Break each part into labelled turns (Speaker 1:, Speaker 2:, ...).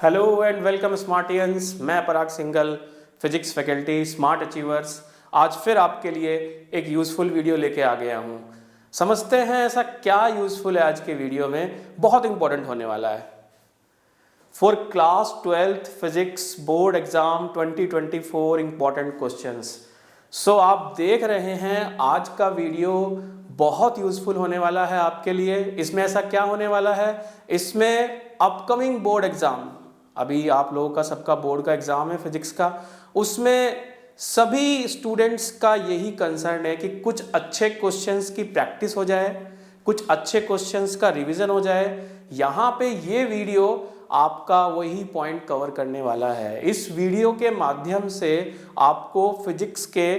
Speaker 1: Hello and welcome smartians. मैं Parag Singhal, physics faculty smart achievers, आज फिर आपके लिए एक यूज़फुल वीडियो लेके आ गया हूँ। समझते हैं ऐसा क्या यूज़फुल है आज के वीडियो में, बहुत इंपॉर्टेंट होने वाला है। For class 12th physics board exam 2024 important questions. So आप देख रहे हैं आज का वीडियो बहुत यूज़फुल होने वाला है आपके लिए। इसमें ऐसा क्या होने वाला है, इसमें अपकमिंग बोर्ड एग्जाम, अभी आप लोगों का सबका बोर्ड का एग्जाम है फिजिक्स का, उसमें सभी स्टूडेंट्स का यही कंसर्न है कि कुछ अच्छे क्वेश्चंस की प्रैक्टिस हो जाए, कुछ अच्छे क्वेश्चंस का रिवीजन हो जाए। यहाँ पे ये वीडियो आपका वही पॉइंट कवर करने वाला है। इस वीडियो के माध्यम से आपको फिजिक्स के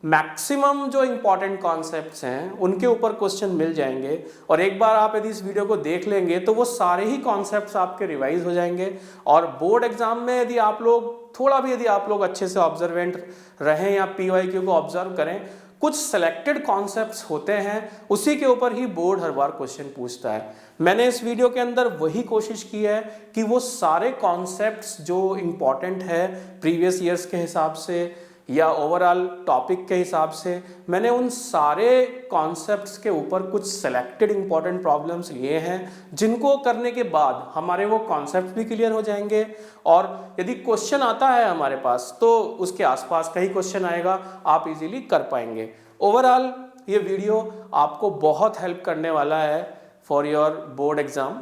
Speaker 1: मैक्सिमम जो इंपॉर्टेंट कॉन्सेप्ट्स हैं उनके ऊपर क्वेश्चन मिल जाएंगे, और एक बार आप यदि इस वीडियो को देख लेंगे तो वो सारे ही कॉन्सेप्ट्स आपके रिवाइज हो जाएंगे। और बोर्ड एग्जाम में यदि आप लोग अच्छे से ऑब्जर्वेंट रहें या PYQ को ऑब्जर्व करें, कुछ सेलेक्टेड कॉन्सेप्ट्स होते हैं, उसी के ऊपर ही बोर्ड हर बार क्वेश्चन पूछता है। मैंने इस वीडियो के अंदर वही कोशिश की है कि वो सारे कॉन्सेप्ट्स जो इंपॉर्टेंट है प्रीवियस ईयर्स के हिसाब से या ओवरऑल टॉपिक के हिसाब से, मैंने उन सारे कॉन्सेप्ट्स के ऊपर कुछ सेलेक्टेड इंपॉर्टेंट प्रॉब्लम्स लिए हैं, जिनको करने के बाद हमारे वो कॉन्सेप्ट भी क्लियर हो जाएंगे। और यदि क्वेश्चन आता है हमारे पास तो उसके आसपास का ही क्वेश्चन आएगा, आप इजीली कर पाएंगे। ओवरऑल ये वीडियो आपको बहुत हेल्प करने वाला है फॉर योर बोर्ड एग्जाम।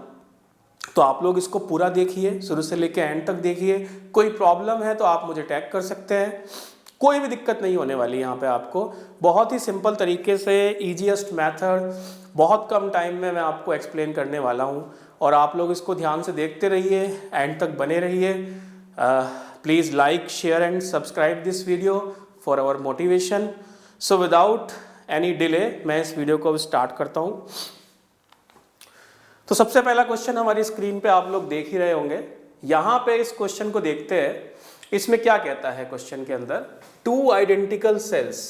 Speaker 1: तो आप लोग इसको पूरा देखिए, शुरू से लेकर एंड तक देखिए। कोई प्रॉब्लम है तो आप मुझे टैग कर सकते हैं, कोई भी दिक्कत नहीं होने वाली यहाँ पे आपको। बहुत ही सिंपल तरीके से, इजीएस्ट मेथड, बहुत कम टाइम में मैं आपको एक्सप्लेन करने वाला हूँ, और आप लोग इसको ध्यान से देखते रहिए, एंड तक बने रहिए। Please like, share and subscribe this video for our motivation. So without any delay मैं इस वीडियो को स्टार्ट करता हूँ। तो सबसे पहला क्वेश्चन हमारी स्क्रीन पे आप लोग देख ही रहे होंगे। यहाँ पे इस क्वेश्चन को देखते हैं, इसमें क्या कहता है क्वेश्चन के अंदर, टू आइडेंटिकल सेल्स।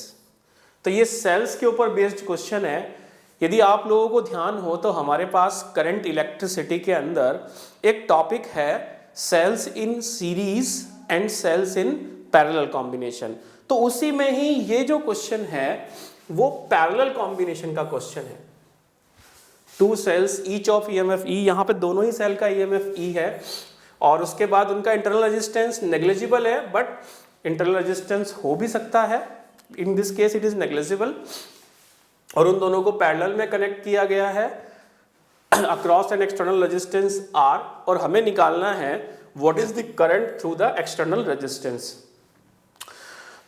Speaker 1: तो ये सेल्स के ऊपर बेस्ड क्वेश्चन है। यदि आप लोगों को ध्यान हो तो हमारे पास करंट इलेक्ट्रिसिटी के अंदर एक टॉपिक है cells in series and cells in parallel combination. तो उसी में ही ये जो क्वेश्चन है वो पैरेलल कॉम्बिनेशन का क्वेश्चन है। Two cells each of EMF E, यहाँ पे दोनों ही सेल का EMF E है, और उसके बाद उनका इंटरनल रेजिस्टेंस नेग्लिजिबल है, बट इंटरनल रेजिस्टेंस हो भी सकता है, in this case it is negligible, और उन दोनों को पैरेलल में कनेक्ट किया गया है across an external resistance R, और हमें निकालना है what is the current through the external resistance.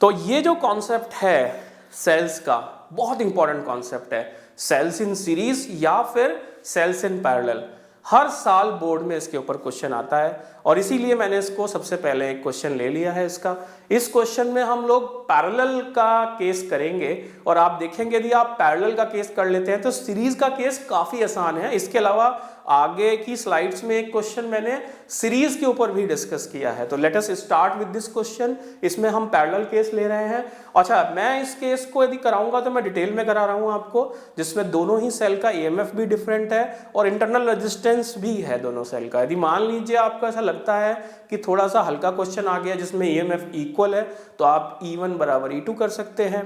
Speaker 1: तो ये जो कॉन्सेप्ट है सेल्स का, बहुत इंपॉर्टेंट कॉन्सेप्ट है, सेल्स इन सीरीज या फिर सेल्स इन पैरेलल। हर साल बोर्ड में इसके ऊपर क्वेश्चन आता है, और इसीलिए मैंने इसको सबसे पहले एक क्वेश्चन ले लिया है इसका। इस क्वेश्चन में हम लोग पैरेलल का केस करेंगे, और आप देखेंगे यदि आप पैरेलल का केस कर लेते हैं तो सीरीज का केस काफी आसान है। इसके अलावा आगे की स्लाइड्स में एक क्वेश्चन मैंने सीरीज के ऊपर भी डिस्कस किया है। तो let us start with this question. इसमें हम पैरेलल केस ले रहे हैं। अच्छा, मैं इस केस को यदि कराऊंगा तो मैं डिटेल में करा रहा हूं आपको, जिसमें दोनों ही सेल का EMF भी डिफरेंट है और इंटरनल रेजिस्टेंस भी है दोनों सेल का। यदि मान लीजिए आपको ऐसा लगता है कि थोड़ा सा हल्का क्वेश्चन आ गया जिसमें EMF इक्वल है, तो आप E1 बराबर E2 कर सकते हैं।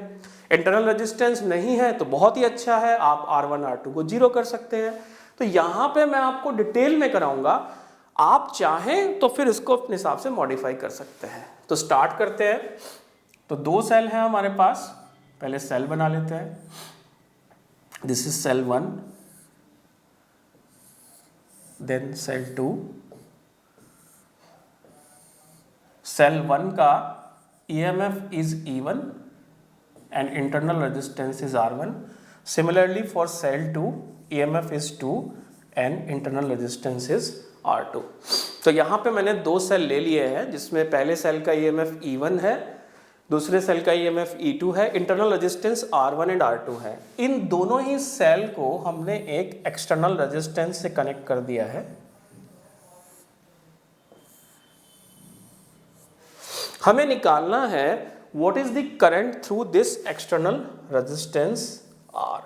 Speaker 1: इंटरनल रेजिस्टेंस नहीं है तो बहुत ही अच्छा है, आप R1 R2 को 0 कर सकते हैं। तो यहाँ पे मैं आपको डिटेल में कराऊंगा, आप चाहें तो फिर इसको अपने हिसाब से मॉडिफाई कर सकते हैं। तो स्टार्ट करते हैं। तो दो सेल हैं हमारे पास, पहले सेल बना लेते हैं। This is cell 1, then cell 2। Cell 1 का EMF is E1 and internal resistance is R1. Similarly for cell 2, EMF is 2 and internal resistance is R2. तो यहाँ पे मैंने दो सेल ले लिए हैं, जिसमें पहले सेल का EMF E1 है, दूसरे सेल का EMF E2 है, internal resistance R1 and R2 है। इन दोनों ही सेल को हमने एक एक्सटर्नल रेजिस्टेंस से कनेक्ट कर दिया है। हमें निकालना है what is the current through this external resistance R।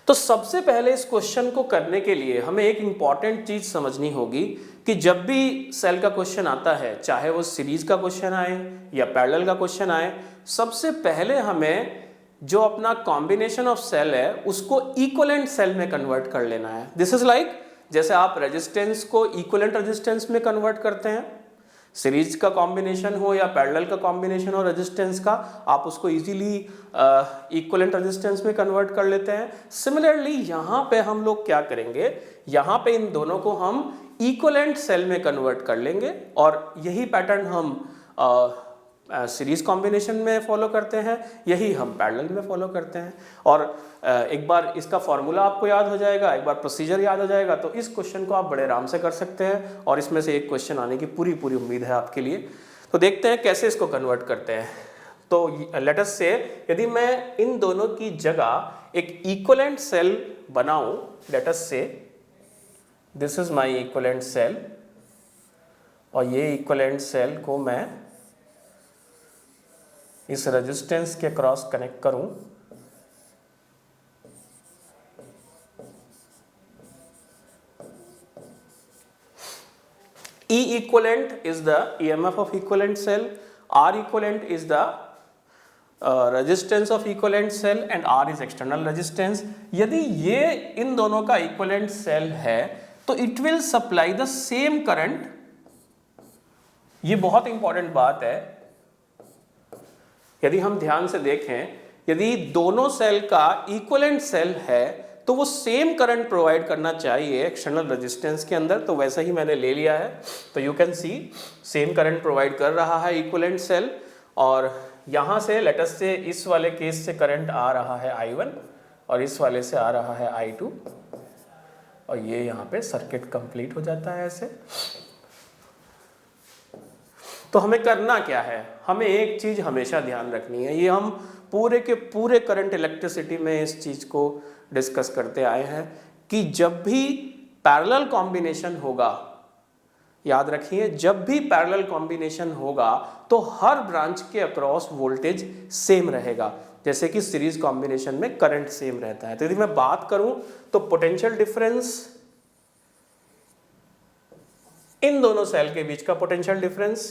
Speaker 1: तो तो सबसे पहले इस क्वेश्चन को करने के लिए हमें एक इंपॉर्टेंट चीज समझनी होगी कि जब भी सेल का क्वेश्चन आता है, चाहे वो सीरीज का क्वेश्चन आए या पैरेलल का क्वेश्चन आए, सबसे पहले हमें जो अपना कॉम्बिनेशन ऑफ सेल है उसको इक्विवेलेंट सेल में कन्वर्ट कर लेना है। दिस इज लाइक जैसे आप रेजिस्टेंस को इक्विवेलेंट रेजिस्टेंस में कन्वर्ट करते हैं, सीरीज का कॉम्बिनेशन हो या पैरेलल का कॉम्बिनेशन हो रेजिस्टेंस का, आप उसको इजीली इक्विवेलेंट रेजिस्टेंस में कन्वर्ट कर लेते हैं। सिमिलरली यहाँ पे हम लोग क्या करेंगे, यहाँ पे इन दोनों को हम इक्विवेलेंट सेल में कन्वर्ट कर लेंगे और यही पैटर्न हम सीरीज कॉम्बिनेशन में फॉलो करते हैं, यही हम पैरेलल में फॉलो करते हैं। और एक बार इसका फॉर्मूला आपको याद हो जाएगा, एक बार प्रोसीजर याद हो जाएगा, तो इस क्वेश्चन को आप बड़े आराम से कर सकते हैं और इसमें से एक क्वेश्चन आने की पूरी उम्मीद है आपके लिए। तो देखते हैं कैसे इसको कन्वर्ट करते हैं। तो लेट अस से यदि मैं इन दोनों की जगह एक इक्विवेलेंट सेल बनाऊं, let us say this is my equivalent cell, और ये इक्विवेलेंट सेल को मैं इस रेजिस्टेंस के क्रॉस कनेक्ट करूं, E equivalent is the EMF of equivalent cell, R equivalent is the resistance of equivalent cell and R is external resistance। यदि ये इन दोनों का equivalent cell है तो it will supply the same current। ये बहुत important बात है, यदि हम ध्यान से देखें, यदि दोनों सेल का इक्विवेलेंट सेल है तो वो सेम करंट प्रोवाइड करना चाहिए एक्सटर्नल रेजिस्टेंस के अंदर, तो वैसा ही मैंने ले लिया है। तो you can see same current provide कर रहा है इक्विवेलेंट सेल, और यहाँ से लेट अस से इस वाले केस से करंट आ रहा है I1 और इस वाले से आ रहा है I2, और ये यहाँ पे सर्किट कंप्लीट हो जाता है ऐसे। तो हमें करना क्या है, हमें एक चीज हमेशा ध्यान रखनी है, ये हम पूरे के पूरे करंट इलेक्ट्रिसिटी में इस चीज को डिस्कस करते आए हैं कि जब भी पैरेलल कॉम्बिनेशन होगा, याद रखिए जब भी पैरेलल कॉम्बिनेशन होगा तो हर ब्रांच के अक्रॉस वोल्टेज सेम रहेगा, जैसे कि सीरीज कॉम्बिनेशन में करंट सेम रहता है। तो यदि मैं बात करूं तो पोटेंशियल डिफरेंस, इन दोनों सेल के बीच का पोटेंशियल डिफरेंस,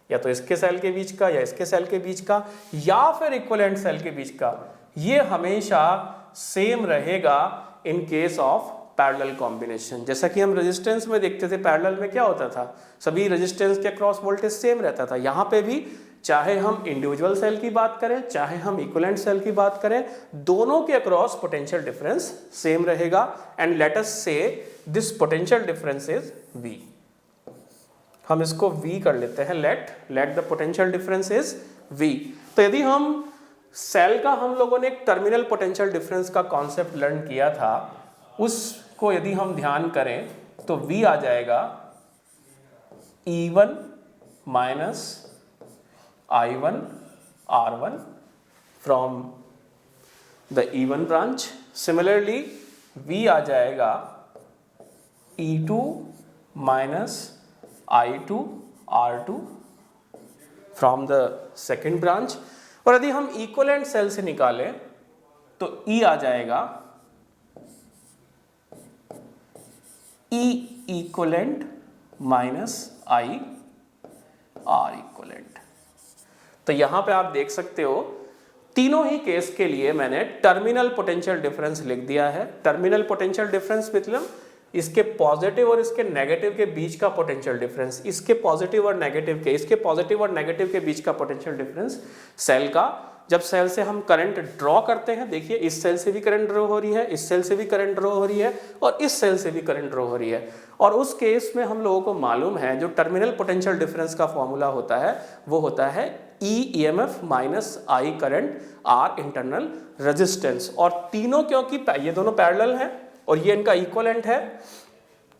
Speaker 1: या तो इसके सेल के बीच का या इसके सेल के बीच का या फिर इक्विवेलेंट सेल के बीच का, ये हमेशा सेम रहेगा in case of parallel combination. जैसा कि हम रेजिस्टेंस में देखते थे, पैरेलल में क्या होता था, सभी रेजिस्टेंस के अक्रॉस वोल्टेज सेम रहता था। यहाँ पे भी चाहे हम इंडिविजुअल सेल की बात करें चाहे हम इक्विवेलेंट सेल की बात करें, दोनों के अक्रॉस पोटेंशियल डिफरेंस सेम रहेगा। And let us say this potential difference is V। हम इसको V कर लेते हैं, let the potential difference is V। तो यदि हम सेल का, हम लोगों ने एक टर्मिनल पोटेंशियल डिफरेंस का कॉन्सेप्ट लर्न किया था, उसको यदि हम ध्यान करें तो V आ जाएगा E1 minus I1 R1 from the E1 branch. Similarly V आ जाएगा E2 minus I2 R2 from the second branch. और यदि हम इक्विवेलेंट सेल से निकालें तो E आ जाएगा E equivalent minus I R equivalent. तो यहां पे आप देख सकते हो तीनों ही केस के लिए मैंने टर्मिनल पोटेंशियल डिफरेंस लिख दिया है। टर्मिनल पोटेंशियल डिफरेंस मतलब इसके पॉजिटिव और इसके नेगेटिव के बीच का पोटेंशियल डिफरेंस, इसके पॉजिटिव और नेगेटिव के, इसके पॉजिटिव और नेगेटिव के बीच का पोटेंशियल डिफरेंस सेल का। जब सेल से हम करंट ड्रॉ करते हैं, देखिए इस सेल से भी करंट ड्रॉ हो रही है, इस सेल से भी करंट ड्रॉ हो रही है और इस सेल से भी करंट ड्रॉ हो रही है, और उस केस में हम लोगों को मालूम है जो टर्मिनल पोटेंशियल डिफरेंस का फॉर्मूला होता है वो होता है E EMF minus I current R internal resistance. और तीनों, क्योंकि ये दोनों पैरेलल हैं और ये इनका इक्विवेलेंट है,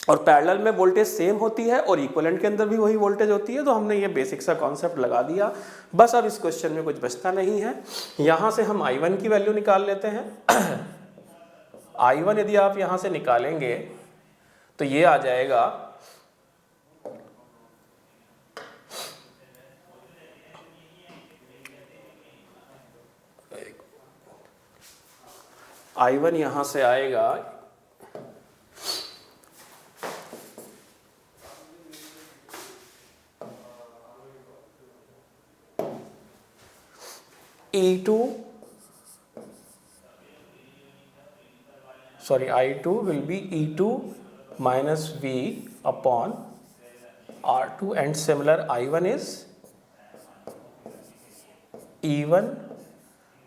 Speaker 1: और पैरेलल में वोल्टेज सेम होती है और इक्विवेलेंट के अंदर भी वही वोल्टेज होती है, तो हमने ये बेसिक सा कॉन्सेप्ट लगा दिया। बस अब इस क्वेश्चन में कुछ बचता नहीं है। यहाँ से हम I1 की वैल्यू निकाल लेते हैं। I1 यदि आप यहाँ से निकालेंगे तो ये आ जाएगा I1 यहां से आएगा I2 will be E2 minus V upon R2 and similar I1 is E1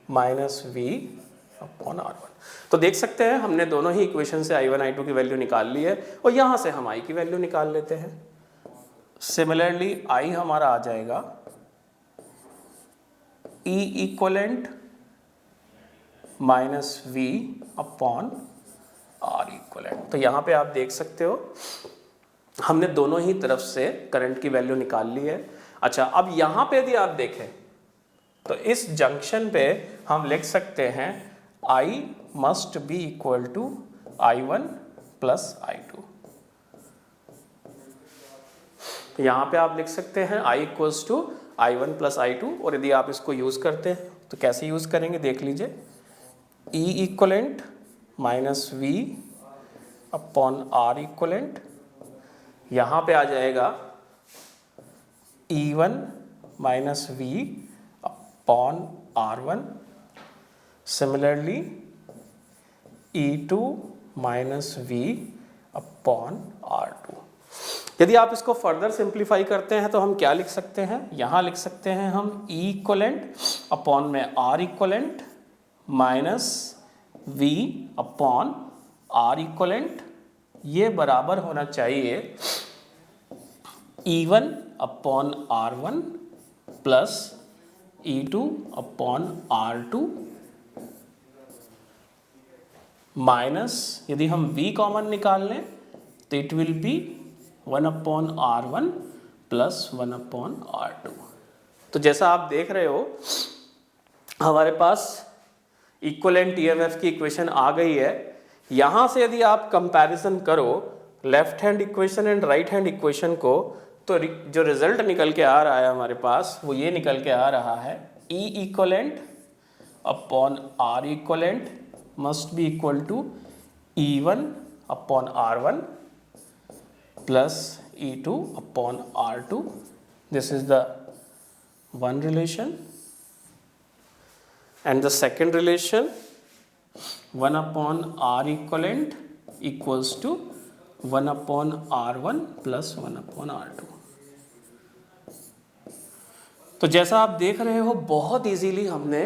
Speaker 1: minus V upon R1। तो देख सकते हैं हमने दोनों ही इक्वेशन से I1 I2 की वैल्यू निकाल ली है और यहां से हम I की वैल्यू निकाल लेते हैं। सिमिलरली I हमारा आ जाएगा E equivalent minus V upon R equivalent. तो यहाँ पे आप देख सकते हो हमने दोनों ही तरफ से करंट की वैल्यू निकाल ली है। अच्छा, अब यहाँ पे यदि आप देखें तो इस जंक्शन पे हम लिख सकते हैं I must be equal to I1 plus I2। यहाँ पे आप लिख सकते हैं I equals to I1 plus I2। और यदि आप इसको यूज करते हैं तो कैसे यूज करेंगे देख लीजिए। E equivalent minus V upon R equivalent, यहाँ पे आ जाएगा E1 minus V upon R1। Similarly E2 minus V upon R2। यदि आप इसको फर्दर सिंप्लीफाई करते हैं तो हम क्या लिख सकते हैं, यहाँ लिख सकते हैं हम E इक्वलेंट अपॉन में R equivalent minus V upon R equivalent, ये बराबर होना चाहिए E1 upon R1 plus E2 upon R2 minus, यदि हम V कॉमन निकाल लें तो it will be 1 upon R1 plus 1 upon R2। तो जैसा आप देख रहे हो हमारे पास इक्विवेलेंट ईएमएफ की इक्वेशन आ गई है। यहाँ से यदि आप कंपैरिजन करो left hand equation and right hand equation को, तो जो रिजल्ट निकल के आ रहा है हमारे पास वो ये निकल के आ रहा है E equivalent upon R equivalent must be equal to E1 upon R1 plus E2 upon R2। This is the one relation, and the second relation 1 upon R equivalent equals to 1 upon R1 plus 1 upon R2। तो जैसा आप देख रहे हो बहुत easily हमने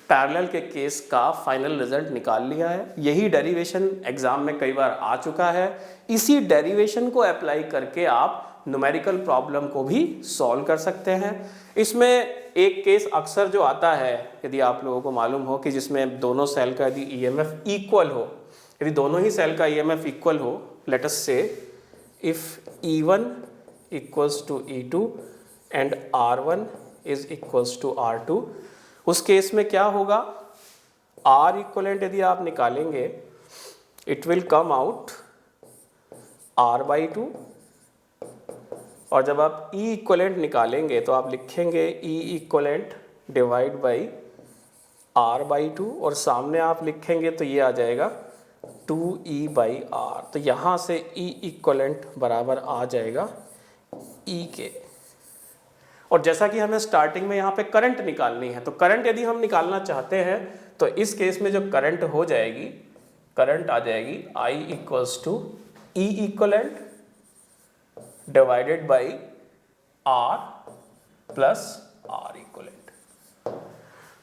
Speaker 1: parallel के case का फाइनल रिजल्ट निकाल लिया है। यही डेरिवेशन एग्जाम में कई बार आ चुका है। इसी डेरिवेशन को अप्लाई करके आप न्यूमेरिकल प्रॉब्लम को भी सॉल्व कर सकते हैं। इसमें एक केस अक्सर जो आता है, यदि आप लोगों को मालूम हो कि जिसमें दोनों सेल का यदि ईएमएफ इक्वल हो, यदि दोनों ही सेल का ईएमएफ इक्वल हो, let us say if E1 equals to E2 and R1 is equals to R2, उस केस में क्या होगा, R इक्वलेंट यदि आप निकालेंगे it will come out R/2, और जब आप E इक्वलेंट निकालेंगे तो आप लिखेंगे E equivalent divide by R/2, और सामने आप लिखेंगे तो ये आ जाएगा 2E/R। तो यहाँ से E इक्वलेंट बराबर आ जाएगा E के। और जैसा कि हमें स्टार्टिंग में यहाँ पे करंट निकालनी है, तो करंट यदि हम निकालना चाहते हैं तो इस केस में जो करंट हो जाएगी, करंट आ जाएगी I equals to E equivalent divided by R plus R equivalent.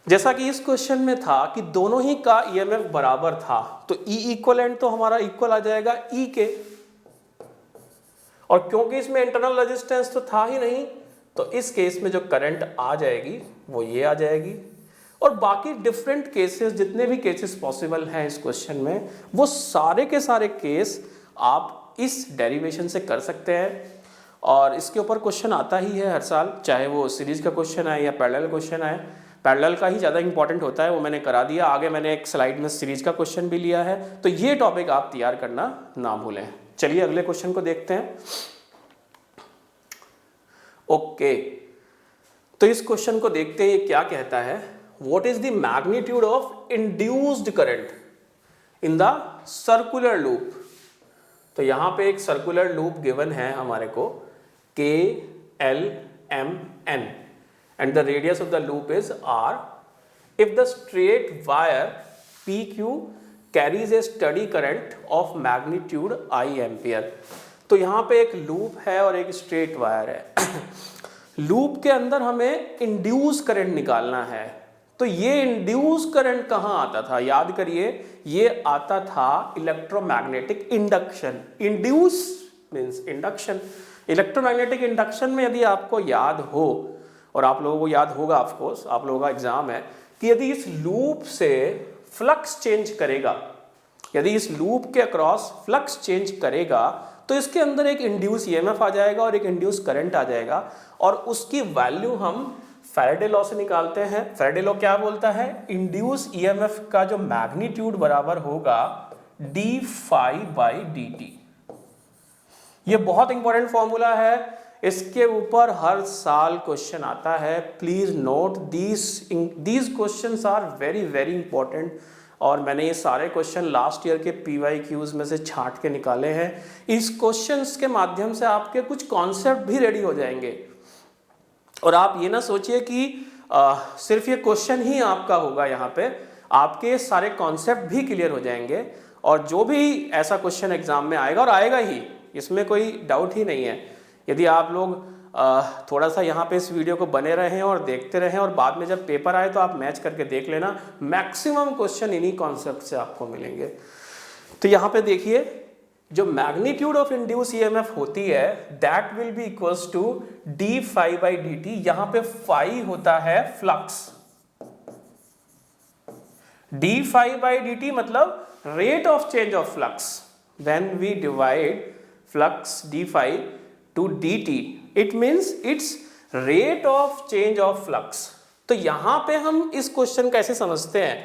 Speaker 1: जैसा कि इस क्वेश्चन में था कि दोनों ही का ईएमएफ बराबर था, तो E इक्वलेंट तो हमारा इक्वल आ जाएगा E के, और क्योंकि इसमें इंटरनल रेजिस्टेंस तो था ही नहीं, तो इस केस में जो करंट आ जाएगी वो ये आ जाएगी। और बाकी डिफरेंट केसेस, जितने भी केसेस पॉसिबल हैं इस क्वेश्चन में, वो सारे के सारे केस आप इस डेरिवेशन से कर सकते हैं। और इसके ऊपर क्वेश्चन आता ही है हर साल, चाहे वो सीरीज का क्वेश्चन आए या पैरेलल क्वेश्चन आए। पैरेलल का ही ज़्यादा इंपॉर्टेंट होता है, वो मैंने करा दिया। आगे मैंने एक स्लाइड में सीरीज का क्वेश्चन भी लिया है, तो ये टॉपिक आप तैयार करना ना भूलें। चलिए अगले क्वेश्चन को देखते हैं। ओके, तो इस क्वेश्चन को देखते हैं ये क्या कहता है। What is the magnitude of induced current. In the circular loop. तो यहाँ पे एक सर्कुलर लूप गिवन है हमारे को K L M N and the radius of the loop is r. If the straight wire PQ carries a steady current of magnitude I ampere, तो यहाँ पे एक लूप है और एक स्ट्रेट वायर है। लूप के अंदर हमें इंड्यूस करंट निकालना है। तो ये इंड्यूस करंट कहाँ आता था? याद करिए, ये आता था electromagnetic induction. Induce means induction. Electromagnetic induction में यदि आपको याद हो, और आप लोगों को याद होगा, ऑफ कोर्स आप लोगों का एग्जाम है, कि यदि इस लूप से फ्लक्स चेंज करेगा, यदि इस लूप के अक्रॉस फ्लक्स चेंज करेगा, तो इसके अंदर एक इंड्यूस ईएमएफ आ जाएगा और एक इंड्यूस करंट आ जाएगा, और उसकी वैल्यू हम फैराडे लॉ से निकालते हैं। फैराडे लॉ क्या बोलता है? इंड्यूस ईएमएफ का जो मैग्नीट्यूड बराबर होगा d phi by D t. ये बहुत इंपॉर्टेंट फॉर्मूला है, इसके ऊपर हर साल क्वेश्चन आता है। Please note these questions are very very important, और मैंने ये सारे क्वेश्चन लास्ट ईयर के PYQs में से छांट के निकाले हैं। इस क्वेश्चंस के माध्यम से आपके कुछ कॉन्सेप्ट भी रेडी हो जाएंगे, और आप ये ना सोचिए कि सिर्फ ये क्वेश्चन ही आपका होगा, यहाँ पे आपके सारे कॉन्सेप्ट भी क्लियर हो जाएंगे। और जो भी ऐसा क्वेश्चन एग्जाम में आएगा, और आएगा ही, इसमें कोई डाउट ही नहीं है, यदि आप लोग थोड़ा सा यहाँ पे इस वीडियो को बने रहें और देखते रहें, और बाद में जब पेपर आए तो आप मैच करके देख लेना, मैक्सिमम क्वेश्चन इन्हीं कॉन्सेप्ट से आपको मिलेंगे। तो यहाँ पे देखिए, जो मैग्नीट्यूड ऑफ इंड्यूस ईएमएफ होती है that will be equals to D phi by D T. यहाँ पे फाई होता है flux, D phi by D T मतलब rate of change of flux. When we divide flux D phi to dt, it means its rate of change of flux। तो यहां पे हम इस क्वेश्चन कैसे समझते हैं?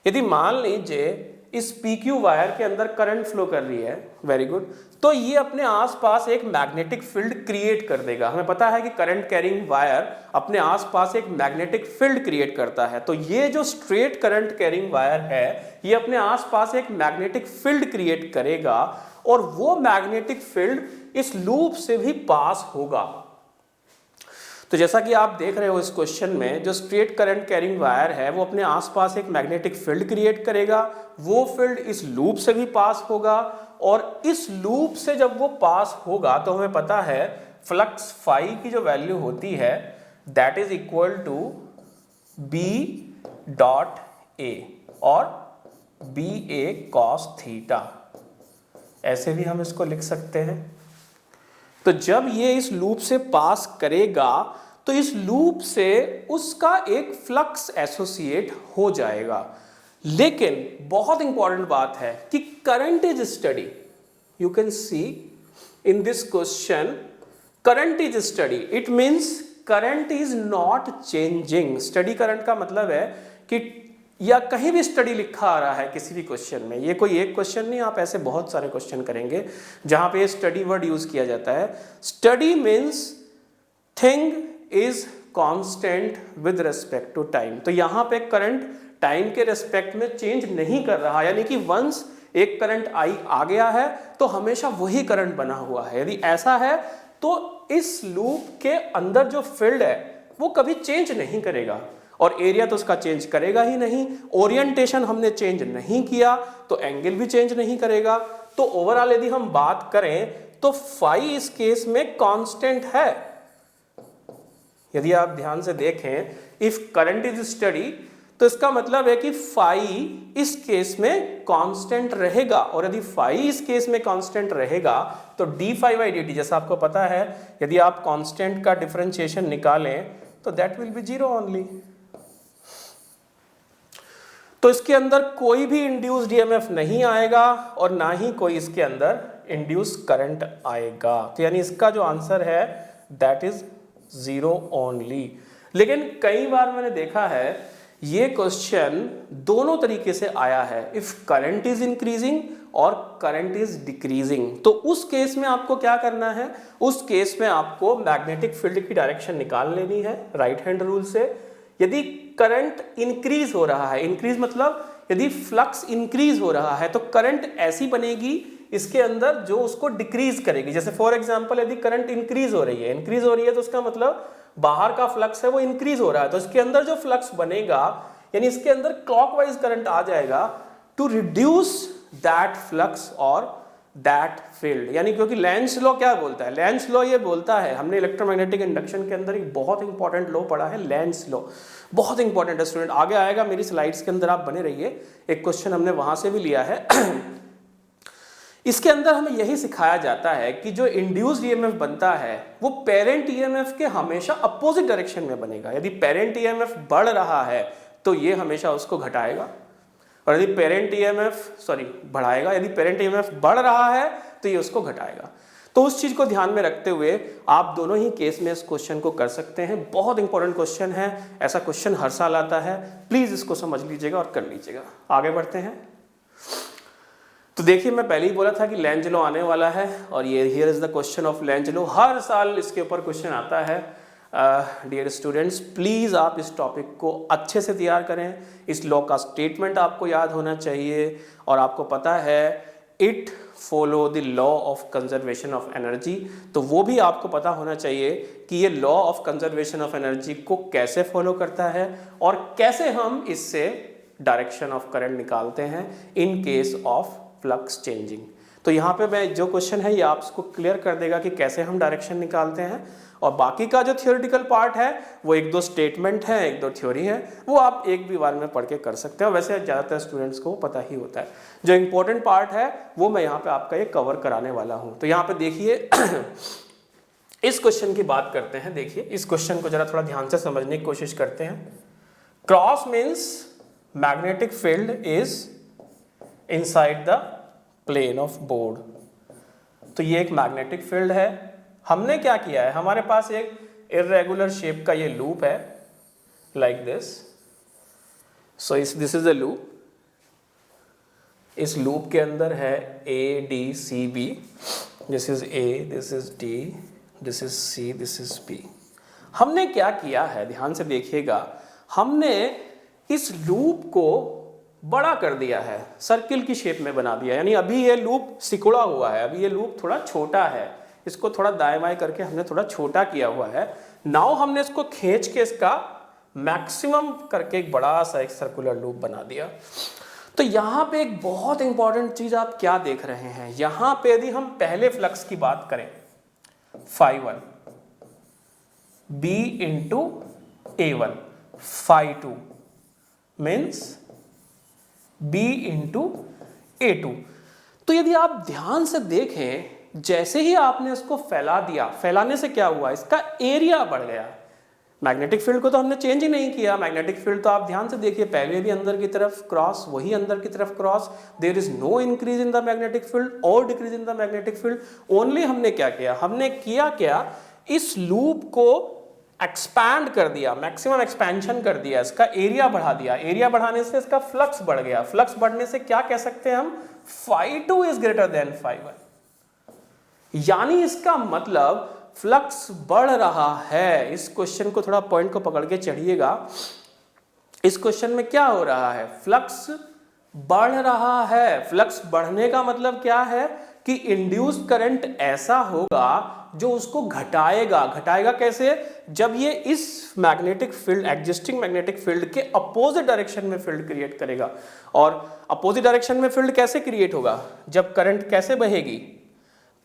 Speaker 1: यदि मान लीजिए इस PQ वायर के अंदर करंट फ्लो कर रही है, वेरी गुड, तो ये अपने आसपास एक मैग्नेटिक फील्ड क्रिएट कर देगा। हमें पता है कि करंट कैरिंग वायर अपने आसपास एक मैग्नेटिक फील्ड क्रिएट करता है। तो ये जो स्ट्रेट करंट कैरिंग वायर है, ये अपने आसपास एक मैग्नेटिक फील्ड क्रिएट करेगा, और वो मैग्नेटिक फील्ड इस लूप से भी पास होगा। तो जैसा कि आप देख रहे हो इस क्वेश्चन में, जो स्ट्रेट करंट कैरिंग वायर है वो अपने आसपास एक मैग्नेटिक फील्ड क्रिएट करेगा, वो फील्ड इस लूप से भी पास होगा, और इस लूप से जब वो पास होगा तो हमें पता है फ्लक्स फाई की जो वैल्यू होती है that is equal to b dot a और बी ए कॉस थीटा। ऐसे भी हम इसको लिख सकते हैं। तो जब ये इस लूप से पास करेगा तो इस लूप से उसका एक फ्लक्स एसोसिएट हो जाएगा। लेकिन बहुत इंपॉर्टेंट बात है कि current is study. You can see in this question current is study, it means current is not changing. Study current का मतलब है कि, या कहीं भी स्टडी लिखा आ रहा है किसी भी क्वेश्चन में, ये कोई एक क्वेश्चन नहीं, आप ऐसे बहुत सारे क्वेश्चन करेंगे जहां पे स्टडी वर्ड यूज किया जाता है। Steady means thing is constant with respect to time. तो यहां पे करंट टाइम के रिस्पेक्ट में चेंज नहीं कर रहा, यानी कि वंस एक करंट आई आ गया है तो हमेशा वही करंट बना हुआ है। यदि ऐसा है तो इस लूप के अंदर जो फील्ड है वो कभी चेंज नहीं करेगा, और एरिया तो उसका चेंज करेगा ही नहीं। ओरिएंटेशन हमने चेंज नहीं किया तो एंगल भी चेंज नहीं करेगा। तो ओवरऑल यदि हम बात करें तो फाई इस केस में कांस्टेंट है। यदि आप ध्यान से देखें, इफ करंट इज स्टडी तो इसका मतलब है कि फाई इस केस में कांस्टेंट रहेगा, और यदि फाई इस केस में कांस्टेंट रहेगा तो d phi by D t, जैसा आपको पता है यदि आप कांस्टेंट का डिफरेंशिएशन निकालें तो that will B zero only. तो इसके अंदर कोई भी इंड्यूस्ड ईएमएफ नहीं आएगा और ना ही कोई इसके अंदर इंड्यूस करंट आएगा। तो यानी इसका जो आंसर है दैट इज जीरो ओनली। लेकिन कई बार मैंने देखा है ये क्वेश्चन दोनों तरीके से आया है, इफ करंट इज इंक्रीजिंग और करंट इज डिक्रीजिंग। तो उस केस में आपको क्या करना है, उस केस में आपको मैग्नेटिक फील्ड की डायरेक्शन निकाल लेनी है राइट हैंड रूल से। यदि करंट इंक्रीज हो रहा है, इंक्रीज मतलब यदि फ्लक्स इंक्रीज हो रहा है तो करंट ऐसी बनेगी इसके अंदर जो उसको डिक्रीज करेगी। जैसे फॉर एग्जांपल यदि करंट इंक्रीज हो रही है तो उसका मतलब बाहर का फ्लक्स है वो इंक्रीज हो रहा है, तो इसके अंदर जो फ्लक्स बनेगा यानी इसके अंदर क्लॉकवाइज करंट आ जाएगा टू रिड्यूस दैट फ्लक्स और दैट फील्ड। यानी क्योंकि लेंज लॉ क्या बोलता है, लेंज लॉ ये बोलता है, हमने इलेक्ट्रोमैग्नेटिक इंडक्शन के अंदर एक बहुत इंपॉर्टेंट लॉ पढ़ा है, लेंज लॉ, बहुत इंपॉर्टेंट है स्टूडेंट, आगे आएगा मेरी स्लाइड्स के अंदर, आप बने रहिए, एक क्वेश्चन हमने वहां से भी लिया है। इसके अंदर हमें यही सिखाया जाता है कि जो इंड्यूस्ड ईएमएफ बनता है वो पेरेंट ईएमएफ के हमेशा अपोजिट डायरेक्शन में बनेगा। यदि पेरेंट ईएमएफ बढ़ रहा है तो ये हमेशा उसको घटाएगा, और यदि पेरेंट ईएमएफ बढ़ाएगा, यदि पेरेंट ईएमएफ बढ़ रहा है तो ये उसको घटाएगा। तो उस चीज को ध्यान में रखते हुए आप दोनों ही केस में इस क्वेश्चन को कर सकते हैं। बहुत इंपॉर्टेंट क्वेश्चन है, ऐसा क्वेश्चन हर साल आता है, प्लीज इसको समझ लीजिएगा और कर लीजिएगा। आगे बढ़ते हैं। तो देखिए मैं पहले ही बोला था कि लेंज लॉ आने वाला है, और ये here is the question of Lenz law, हर साल इसके ऊपर क्वेश्चन आता है। डियर स्टूडेंट्स, प्लीज आप इस टॉपिक को अच्छे से तैयार करें, इस लॉ का स्टेटमेंट आपको याद होना चाहिए, और आपको पता है it follow the law of conservation of energy, तो वो भी आपको पता होना चाहिए कि ये law of conservation of energy को कैसे फॉलो करता है और कैसे हम इससे डायरेक्शन ऑफ करंट निकालते हैं in case of flux changing. तो यहाँ पे मैं जो क्वेश्चन है ये आपको क्लियर कर देगा कि कैसे हम डायरेक्शन निकालते हैं, और बाकी का जो थियोरेटिकल पार्ट है वो एक दो स्टेटमेंट है, एक दो थ्योरी है, वो आप एक भी बार में पढ़ के कर सकते हैं। वैसे ज़्यादातर स्टूडेंट्स को पता ही होता है। जो इंपॉर्टेंट पार्ट है वो मैं यहाँ पे आपका ये कवर कराने वाला हूँ। तो यहाँ पे देखिए इस क्वेश्चन की बात करते हैं। देखिए इस क्वेश्चन को जरा थोड़ा ध्यान से समझने की कोशिश करते हैं। Cross means magnetic field is inside the plane of board. तो ये एक मैग्नेटिक फील्ड है। हमने क्या किया है, हमारे पास एक इर्रेगुलर शेप का ये लूप है like this. So this is a loop. इस लूप के अंदर है A D C B, this is A, this is D, this is C, this is B. हमने क्या किया है, ध्यान से देखिएगा, हमने इस लूप को बड़ा कर दिया है, सर्किल की शेप में बना दिया। यानी अभी ये लूप सिकुड़ा हुआ है, अभी ये लूप थोड़ा छोटा है, इसको थोड़ा दाएं बाएं करके हमने थोड़ा छोटा किया हुआ है। नाउ हमने इसको खींच के इसका मैक्सिमम करके एक बड़ा सा एक सर्कुलर लूप बना दिया। तो यहाँ पे एक बहुत इंपॉर्टेंट चीज आप क्या देख रहे हैं, यहाँ पे यदि हम पहले फ्लक्स की बात करें φ1 b into A1, φ2 means b into A2। तो यदि आप ध्यान से देखें, जैसे ही आपने इसको फैला दिया, फैलाने से क्या हुआ, इसका एरिया बढ़ गया। मैग्नेटिक फील्ड को तो हमने चेंज ही नहीं किया, मैग्नेटिक फील्ड तो आप ध्यान से देखिए पहले भी अंदर की तरफ क्रॉस, वही अंदर की तरफ cross, there is no increase in the magnetic field और decrease in the magnetic field. Only हमने क्या किया, हमने किया क्या, इस लूप को एक्सपैंड कर दिया, मैक्सिमम एक्सपेंशन कर दिया, इसका एरिया बढ़ा दिया। एरिया बढ़ाने से इसका फ्लक्स बढ़ गया। फ्लक्स बढ़ने से क्या कह सकते हैं हम, φ2 इज ग्रेटर देन φ1। यानी इसका मतलब फ्लक्स बढ़ रहा है। इस क्वेश्चन को थोड़ा पॉइंट को पकड़ के चढ़िएगा। इस क्वेश्चन में क्या हो रहा है, फ्लक्स बढ़ रहा है। फ्लक्स बढ़ने का मतलब क्या है कि इंड्यूस्ड करंट ऐसा होगा जो उसको घटाएगा। घटाएगा कैसे, जब ये इस magnetic field, existing magnetic field के अपोजिट डायरेक्शन में फील्ड क्रिएट करेगा। और अपोजिट डायरेक्शन में फील्ड कैसे क्रिएट होगा, जब करंट कैसे बहेगी,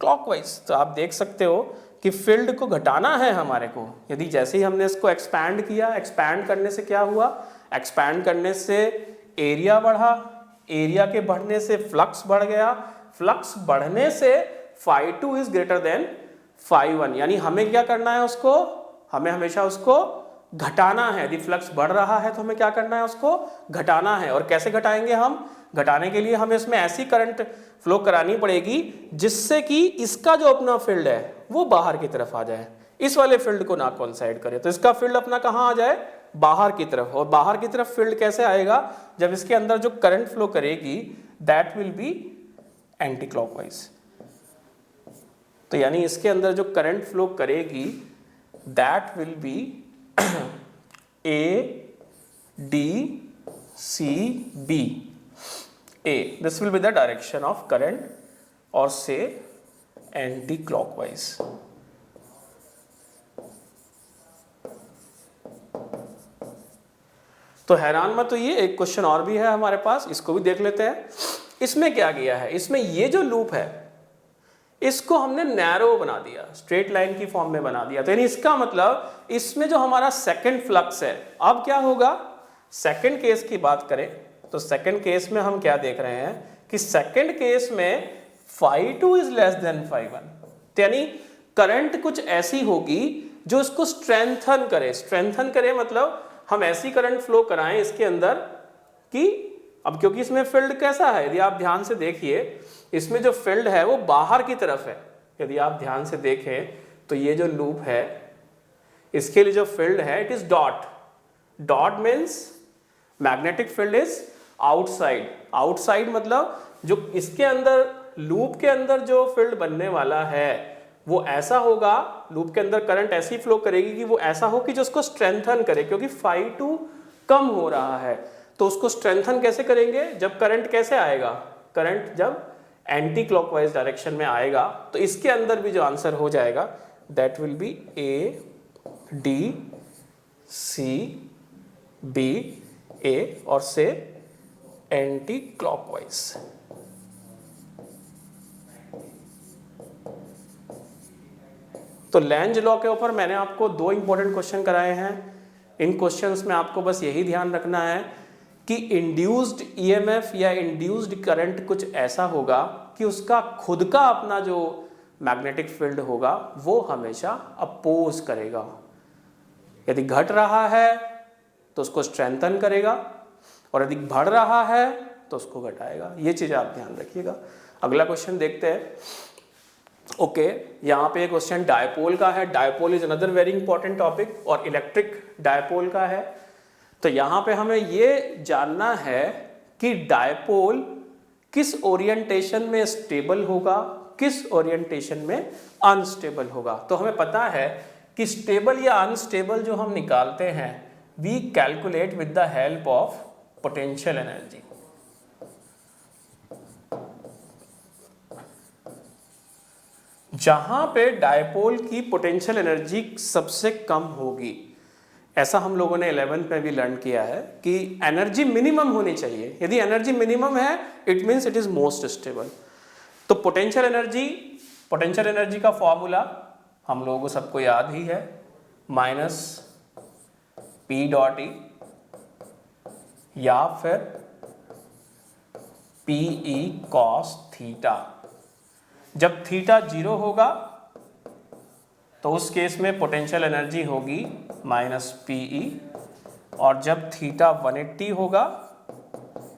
Speaker 1: क्लॉकवाइज। तो आप देख सकते हो कि फील्ड को घटाना है हमारे को। यदि जैसे ही हमने इसको एक्सपैंड किया, एक्सपैंड करने से क्या हुआ, एक्सपैंड करने से एरिया बढ़ा, एरिया के बढ़ने से फ्लक्स बढ़ गया, फ्लक्स बढ़ने से φ2 इज ग्रेटर देन φ1। यानी हमें क्या करना है, उसको हमें हमेशा उसको घटाना है। यदि फ्लक्स बढ़ रहा है तो हमें क्या करना है, उसको घटाना है। और कैसे घटाएंगे हम, घटाने के लिए हमें इसमें ऐसी करंट फ्लो करानी पड़ेगी जिससे कि इसका जो अपना फील्ड है वो बाहर की तरफ आ जाए, इस वाले फील्ड को ना कोइंसाइड करे। तो इसका फील्ड अपना कहाँ आ जाए, बाहर की तरफ। और बाहर की तरफ फील्ड कैसे आएगा, जब इसके अंदर जो करंट फ्लो करेगी that will B anti clockwise. तो यानी इसके अंदर जो करंट फ्लो करेगी that will B A DCB A, this will be the direction of current, or say anti-clockwise. तो हैरान मत होइए, एक क्वेश्चन और भी है हमारे पास, इसको भी देख लेते हैं। इसमें क्या किया है, इसमें ये जो लूप है इसको हमने नैरो बना दिया, स्ट्रेट लाइन की फॉर्म में बना दिया। तो यानी इसका मतलब इसमें जो हमारा सेकंड फ्लक्स है, अब क्या होगा, सेकंड केस की बात करें तो सेकंड केस में हम क्या देख रहे हैं कि सेकंड केस में φ2 इज लेस देन φ1। तो यानी करंट कुछ ऐसी होगी जो इसको स्ट्रेंथन करे। स्ट्रेंथन करे मतलब हम ऐसी करंट फ्लो कराएं इसके अंदर कि, अब क्योंकि इसमें फील्ड कैसा है, यदि आप ध्यान से देखिए इसमें जो फील्ड है वो बाहर की तरफ है। यदि आप ध्यान से देखें तो ये जो लूप है इसके लिए जो फील्ड है it is dot. Dot means magnetic field is outside. Outside मतलब जो इसके अंदर लूप के अंदर जो फील्ड बनने वाला है वो ऐसा होगा, लूप के अंदर करंट ऐसी फ्लो करेगी कि वो ऐसा हो कि जो उसको स्ट्रेंथन करे, क्योंकि φ2 कम हो रहा है। तो उसको स्ट्रेंथन कैसे करेंगे, जब करंट कैसे आएगा, करंट जब एंटी क्लॉकवाइज डायरेक्शन में आएगा। तो इसके अंदर भी जो आंसर हो जाएगा that will B ADCB A, और से एंटी क्लॉकवाइज। तो लेंज लॉ के ऊपर मैंने आपको 2 इंपॉर्टेंट क्वेश्चन कराए हैं। इन क्वेश्चंस में आपको बस यही ध्यान रखना है कि इंड्यूस्ड ईएमएफ या इंड्यूस्ड करंट कुछ ऐसा होगा कि उसका खुद का अपना जो मैग्नेटिक फील्ड होगा वो हमेशा अपोज करेगा। यदि घट रहा है तो उसको स्ट्रेंथन करेगा, और यदि बढ़ रहा है तो उसको घटाएगा। ये चीज़ आप ध्यान रखिएगा। अगला क्वेश्चन देखते हैं। ओके, यहाँ पे क्वेश्चन डायपोल का है। Dipole is another very important topic, और इलेक्ट्रिक डायपोल का है। तो यहाँ पे हमें ये जानना है कि डायपोल किस ओरिएंटेशन में स्टेबल होगा, किस ओरिएंटेशन में अनस्टेबल होगा। तो हमें पता है कि स्टेबल या अनस्टेबल जो हम निकालते हैं we calculate with the help of potential energy. जहां पे डायपोल की पोटेंशियल एनर्जी सबसे कम होगी, ऐसा हम लोगों ने 11th में भी लर्न किया है कि एनर्जी मिनिमम होनी चाहिए। यदि एनर्जी मिनिमम है it means it is most stable. तो पोटेंशियल एनर्जी का फॉर्मूला हम लोगों को सबको याद ही है, -P.E या फिर PE cos थीटा। जब थीटा 0 होगा तो उस केस में पोटेंशियल एनर्जी होगी -PE, और जब थीटा 180 होगा,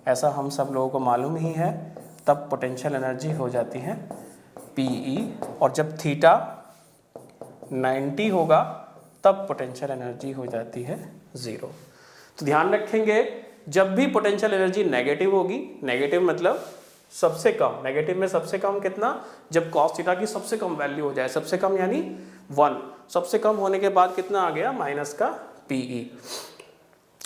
Speaker 1: ऐसा हम सब लोगों को मालूम ही है, तब पोटेंशियल एनर्जी हो जाती है PE, और जब थीटा 90 होगा तब पोटेंशियल एनर्जी हो जाती है 0। तो ध्यान रखेंगे जब भी पोटेंशियल एनर्जी नेगेटिव होगी, नेगेटिव मतलब सबसे कम, नेगेटिव में सबसे कम कितना, जब cos थीटा की सबसे कम वैल्यू हो जाए, सबसे कम यानी 1, सबसे कम होने के बाद कितना आ गया माइनस का PE।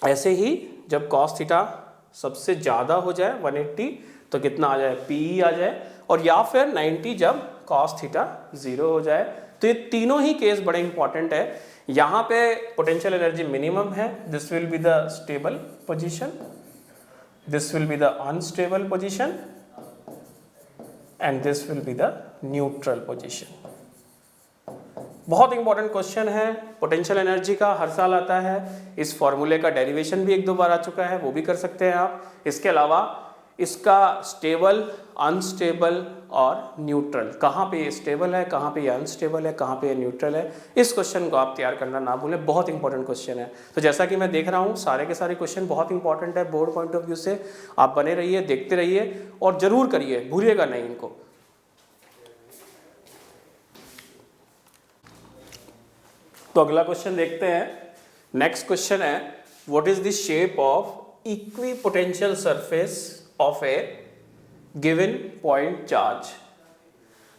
Speaker 1: ऐसे ही जब cos थीटा सबसे ज़्यादा हो जाए 180 तो कितना आ जाए PE आ जाए, और या फिर 90 जब cos थीटा 0 हो जाए। तो ये तीनों ही केस बड़े इंपॉर्टेंट है। यहाँ पे पोटेंशियल एनर्जी मिनिमम है, this will be the stable position, this will be the unstable position, and this will be the neutral position. बहुत इंपॉर्टेंट क्वेश्चन है पोटेंशियल एनर्जी का, हर साल आता है। इस फॉर्मूले का डेरिवेशन भी 1-2 बार आ चुका है, वो भी कर सकते हैं आप। इसके अलावा इसका स्टेबल, अनस्टेबल और न्यूट्रल, कहाँ पे ये स्टेबल है, कहाँ पे ये अनस्टेबल है, कहाँ पे ये न्यूट्रल है, इस क्वेश्चन को आप तैयार करना ना भूलें, बहुत इंपॉर्टेंट क्वेश्चन है। तो जैसा कि मैं देख रहा हूँ सारे के सारे क्वेश्चन बहुत इंपॉर्टेंट है बोर्ड पॉइंट ऑफ व्यू से। आप बने रहिए, देखते रहिए और जरूर करिए, भूलिएगा नहीं इनको। तो अगला क्वेश्चन देखते हैं। नेक्स्ट क्वेश्चन है, what is the shape of equipotential surface of A given point charge.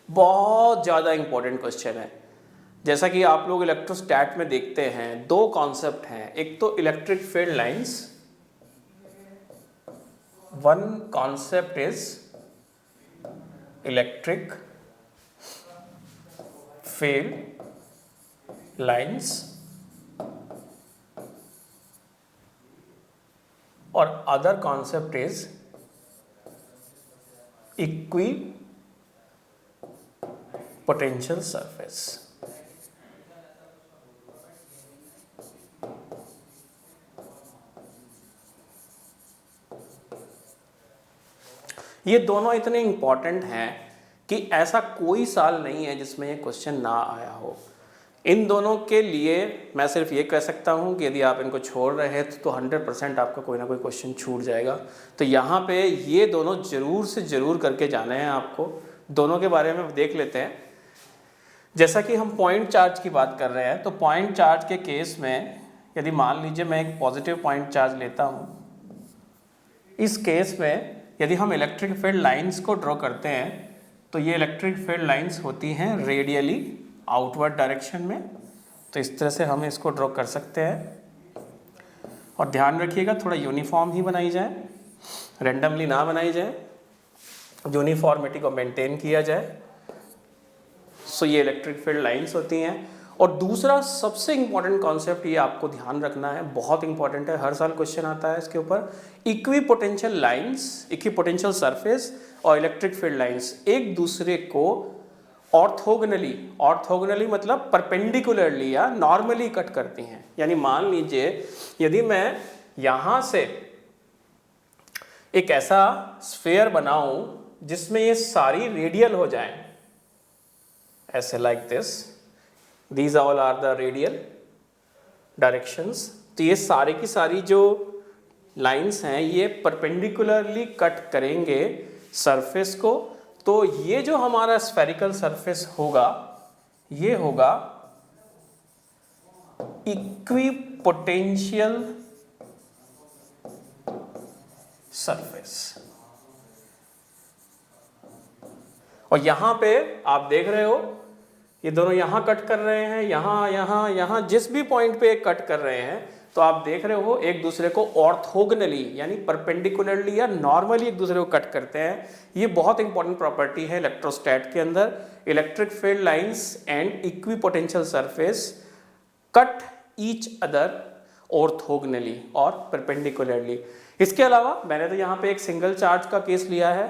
Speaker 1: बहुत ज़्यादा इंपॉर्टेंट क्वेश्चन है। जैसा कि आप लोग इलेक्ट्रोस्टैट में देखते हैं, 2 कॉन्सेप्ट हैं, एक तो electric field lines one concept is electric field lines और other concept is equipotential surface. ये दोनों इतने इंपॉर्टेंट हैं कि ऐसा कोई साल नहीं है जिसमें ये क्वेश्चन ना आया हो। इन दोनों के लिए मैं सिर्फ ये कह सकता हूँ कि यदि आप इनको छोड़ रहे हैं तो 100% आपका कोई ना कोई क्वेश्चन छूट जाएगा। तो यहाँ पे ये दोनों ज़रूर से ज़रूर करके जाने हैं आपको। दोनों के बारे में देख लेते हैं। जैसा कि हम पॉइंट चार्ज की बात कर रहे हैं, तो पॉइंट चार्ज के केस में यदि मान लीजिए मैं एक पॉजिटिव पॉइंट चार्ज लेता हूँ, इस केस में यदि हम इलेक्ट्रिक फील्ड लाइंस को ड्रॉ करते हैं तो ये इलेक्ट्रिक फील्ड लाइंस होती हैं रेडियली आउटवर्ड डायरेक्शन में। तो इस तरह से हम इसको ड्रॉ कर सकते हैं। और ध्यान रखिएगा थोड़ा यूनिफॉर्म ही बनाई जाए, रैंडमली ना बनाई जाए, यूनिफॉर्मिटी को मेंटेन किया जाए। सो ये इलेक्ट्रिक फील्ड लाइंस होती हैं। और दूसरा सबसे इंपॉर्टेंट कॉन्सेप्ट ये आपको ध्यान रखना है, बहुत इंपॉर्टेंट है, हर साल क्वेश्चन आता है इसके ऊपर। Equi potential lines, equi potential surface और इलेक्ट्रिक फील्ड लाइंस एक दूसरे को ऑर्थोगोनली मतलब परपेंडिकुलरली या नॉर्मली कट करती हैं। यानी मान लीजिए यदि मैं यहाँ से एक ऐसा स्फीयर बनाऊं जिसमें ये सारी रेडियल हो जाएं, ऐसे like this, these all are the radial directions। तो ये सारी की सारी जो लाइंस हैं ये परपेंडिकुलरली कट करेंगे सरफेस को। तो ये जो हमारा स्फेरिकल सरफेस होगा ये होगा इक्विपोटेंशियल सरफेस। और यहां पे आप देख रहे हो ये दोनों यहाँ कट कर रहे हैं, यहाँ जिस भी पॉइंट पे कट कर रहे हैं, तो आप देख रहे हो एक दूसरे को ऑर्थोगोनली यानी परपेंडिकुलरली या नॉर्मली एक दूसरे को कट करते हैं। ये बहुत इंपॉर्टेंट प्रॉपर्टी है इलेक्ट्रोस्टैट के अंदर। Electric field lines and equipotential surface cut each other orthogonally और परपेंडिकुलरली। इसके अलावा मैंने तो यहाँ पे एक सिंगल चार्ज का केस लिया है,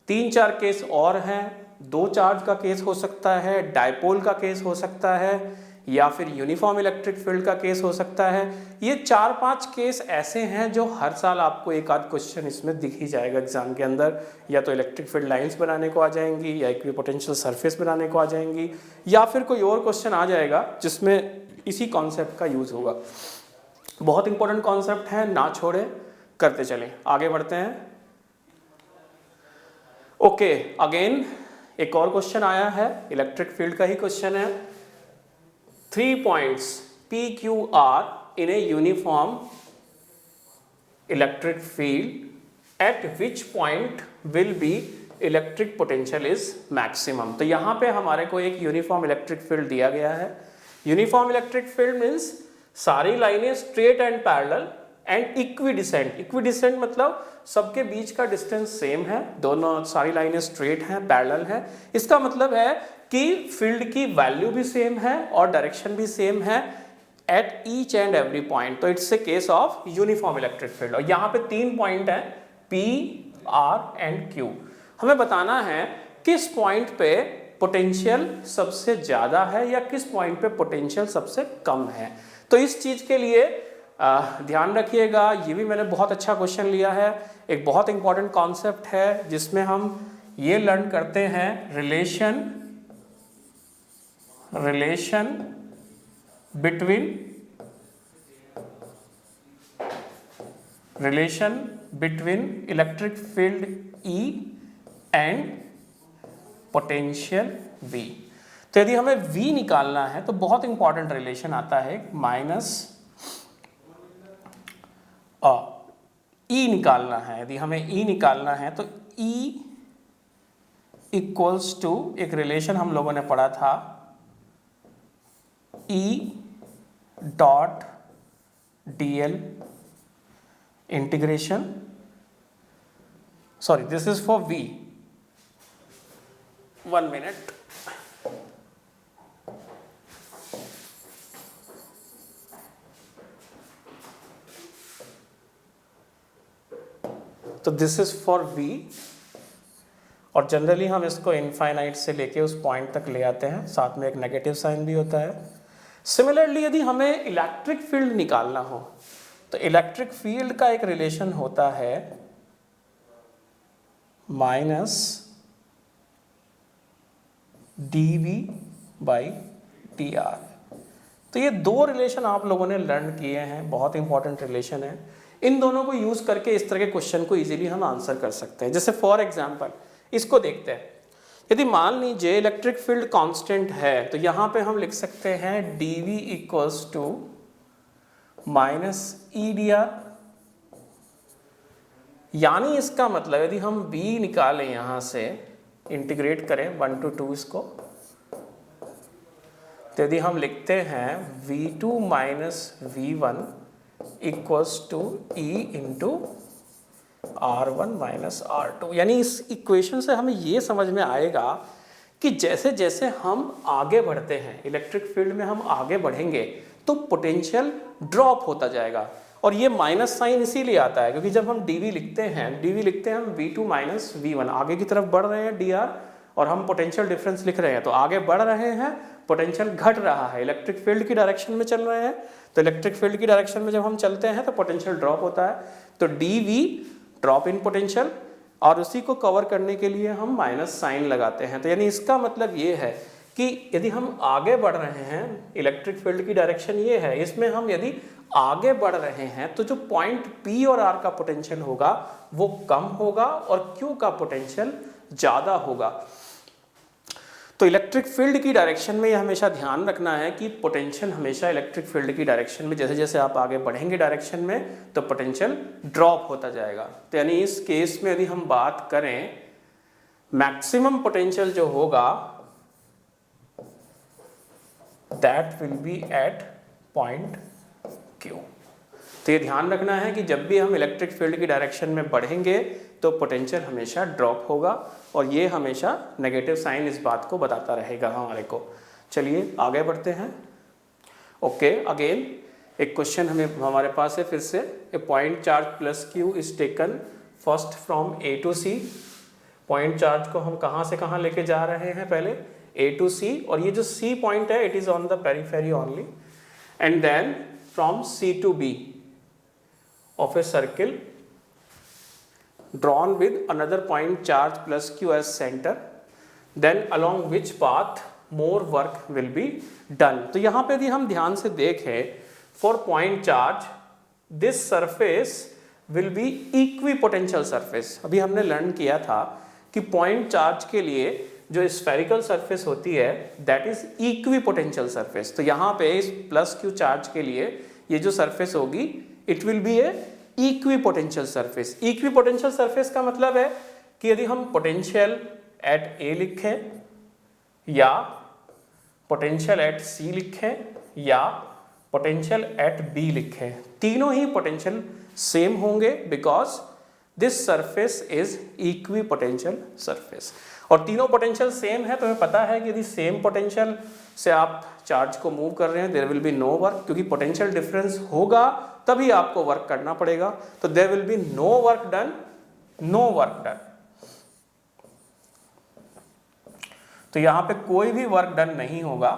Speaker 1: 3-4 केस और हैं। 2 चार्ज का केस हो सकता है, डायपोल का केस हो सकता है, या फिर यूनिफॉर्म इलेक्ट्रिक फील्ड का केस हो सकता है। ये 4-5 केस ऐसे हैं जो हर साल आपको एक आध क्वेश्चन इसमें दिख ही जाएगा एग्जाम के अंदर। या तो इलेक्ट्रिक फील्ड लाइंस बनाने को आ जाएंगी, या इक्विपोटेंशियल सरफेस बनाने को आ जाएंगी, या फिर कोई और क्वेश्चन आ जाएगा जिसमें इसी कॉन्सेप्ट का यूज होगा। बहुत इंपॉर्टेंट कॉन्सेप्ट है, ना छोड़े, करते चलें। आगे बढ़ते हैं। ओके, अगेन एक और क्वेश्चन आया है, इलेक्ट्रिक फील्ड का ही क्वेश्चन है। 3 points P, Q, R in a uniform electric field, at which point will be electric potential is maximum। तो यहाँ पे हमारे को एक यूनिफॉर्म इलेक्ट्रिक फील्ड दिया गया है। यूनिफॉर्म इलेक्ट्रिक फील्ड मीन्स सारी लाइनें स्ट्रेट एंड पैरेलल एंड इक्विडिसेंट। इक्विडिसेंट मतलब सबके बीच का डिस्टेंस सेम है, दोनों सारी लाइनें स्ट्रेट हैं, पैरेलल हैं। इसका मतलब है कि फील्ड की वैल्यू भी सेम है और डायरेक्शन भी सेम है at each and every point. तो it's a case of uniform electric field. और यहाँ पे 3 पॉइंट हैं, P, R एंड Q। हमें बताना है किस पॉइंट पे पोटेंशियल सबसे ज्यादा है या किस पॉइंट पे पोटेंशियल सबसे कम है। तो इस चीज के लिए ध्यान रखिएगा, ये भी मैंने बहुत अच्छा क्वेश्चन लिया है। एक बहुत इंपॉर्टेंट कॉन्सेप्ट है जिसमें हम ये लर्न करते हैं relation between electric field E and potential V। तो यदि हमें V निकालना है तो बहुत इंपॉर्टेंट रिलेशन आता है, माइनस E निकालना है। यदि हमें E निकालना है तो E इक्वल्स टू, एक रिलेशन हम लोगों ने पढ़ा था, E dot dl integration sorry this is for V, 1 minute. तो दिस इज फॉर V, और जनरली हम इसको इनफाइनाइट से लेके उस पॉइंट तक ले आते हैं, साथ में एक नेगेटिव साइन भी होता है। सिमिलरली यदि हमें इलेक्ट्रिक फील्ड निकालना हो तो इलेक्ट्रिक फील्ड का एक रिलेशन होता है माइनस dV/dr। तो ये दो रिलेशन आप लोगों ने लर्न किए हैं, बहुत इंपॉर्टेंट रिलेशन है। इन दोनों को यूज करके इस तरह के क्वेश्चन को इजीली हम आंसर कर सकते हैं। जैसे फॉर एग्जांपल इसको देखते हैं, यदि मान लीजिए इलेक्ट्रिक फील्ड कांस्टेंट है तो यहां पे हम लिख सकते हैं dV equals to minus EdR। यानी इसका मतलब यदि हम V निकालें यहां से, इंटीग्रेट करें 1 to 2 इसको, तो यदि हम लिखते हैं V2 minus V1 equals to E into R1 minus R2। यानी इस इक्वेशन से हमें ये समझ में आएगा कि जैसे जैसे हम आगे बढ़ते हैं इलेक्ट्रिक फील्ड में, हम आगे बढ़ेंगे तो पोटेंशियल ड्रॉप होता जाएगा। और ये माइनस साइन इसीलिए आता है क्योंकि जब हम dV लिखते हैं हम V2 माइनस V1, आगे की तरफ बढ़ रहे हैं dr, और हम पोटेंशियल डिफरेंस लिख रहे हैं तो आगे बढ़ रहे हैं, पोटेंशियल घट रहा है, इलेक्ट्रिक फील्ड की डायरेक्शन में चल रहे हैं। तो इलेक्ट्रिक फील्ड की डायरेक्शन में जब हम चलते हैं तो पोटेंशियल ड्रॉप होता है, तो dV ड्रॉप इन पोटेंशियल, और उसी को कवर करने के लिए हम माइनस साइन लगाते हैं। तो यानी इसका मतलब ये है कि यदि हम आगे बढ़ रहे हैं, इलेक्ट्रिक फील्ड की डायरेक्शन ये है, इसमें हम यदि आगे बढ़ रहे हैं तो जो पॉइंट P और R का पोटेंशियल होगा वो कम होगा और Q का पोटेंशियल ज़्यादा होगा। तो इलेक्ट्रिक फील्ड की डायरेक्शन में ये हमेशा ध्यान रखना है कि पोटेंशियल हमेशा इलेक्ट्रिक फील्ड की डायरेक्शन में, जैसे जैसे आप आगे बढ़ेंगे डायरेक्शन में तो पोटेंशियल ड्रॉप होता जाएगा। तो यानी इस केस में यदि हम बात करें, मैक्सिमम पोटेंशियल जो होगा that will be at point Q। तो ये ध्यान रखना है कि जब भी हम इलेक्ट्रिक फील्ड की डायरेक्शन में बढ़ेंगे तो पोटेंशियल हमेशा ड्रॉप होगा, और ये हमेशा नेगेटिव साइन इस बात को बताता रहेगा हमारे को। चलिए आगे बढ़ते हैं। ओके, अगेन एक क्वेश्चन हमारे पास है फिर से। A point charge plus Q is taken first from A to C। Point charge को हम कहाँ से कहाँ लेके जा रहे हैं, पहले A to C, और ये जो C पॉइंट है it is on the periphery only, and then from C to B of a circle drawn with another point charge plus Q as center, then along which path more work will be done। तो यहाँ पे यदि हम ध्यान से देखें, for point charge this surface will be equipotential surface। अभी हमने लर्न किया था कि point charge के लिए जो स्फेरिकल सरफेस होती है दैट इज इक्विपोटेंशियल सरफेस। तो यहाँ पे इस प्लस Q चार्ज के लिए ये जो सरफेस होगी it will be A equipotential surface. Equipotential surface का मतलब है कि यदि हम पोटेंशियल एट A लिखें या पोटेंशियल एट C लिखें या पोटेंशियल एट B लिखें, तीनों ही पोटेंशियल सेम होंगे because this surface is equipotential surface. और तीनों पोटेंशियल सेम है तो हमें पता है कि यदि सेम पोटेंशियल से आप चार्ज को मूव कर रहे हैं there will be no work, क्योंकि पोटेंशियल डिफरेंस होगा तभी आपको वर्क करना पड़ेगा। तो there will be no work done, no work done. तो यहां पे कोई भी वर्क डन नहीं होगा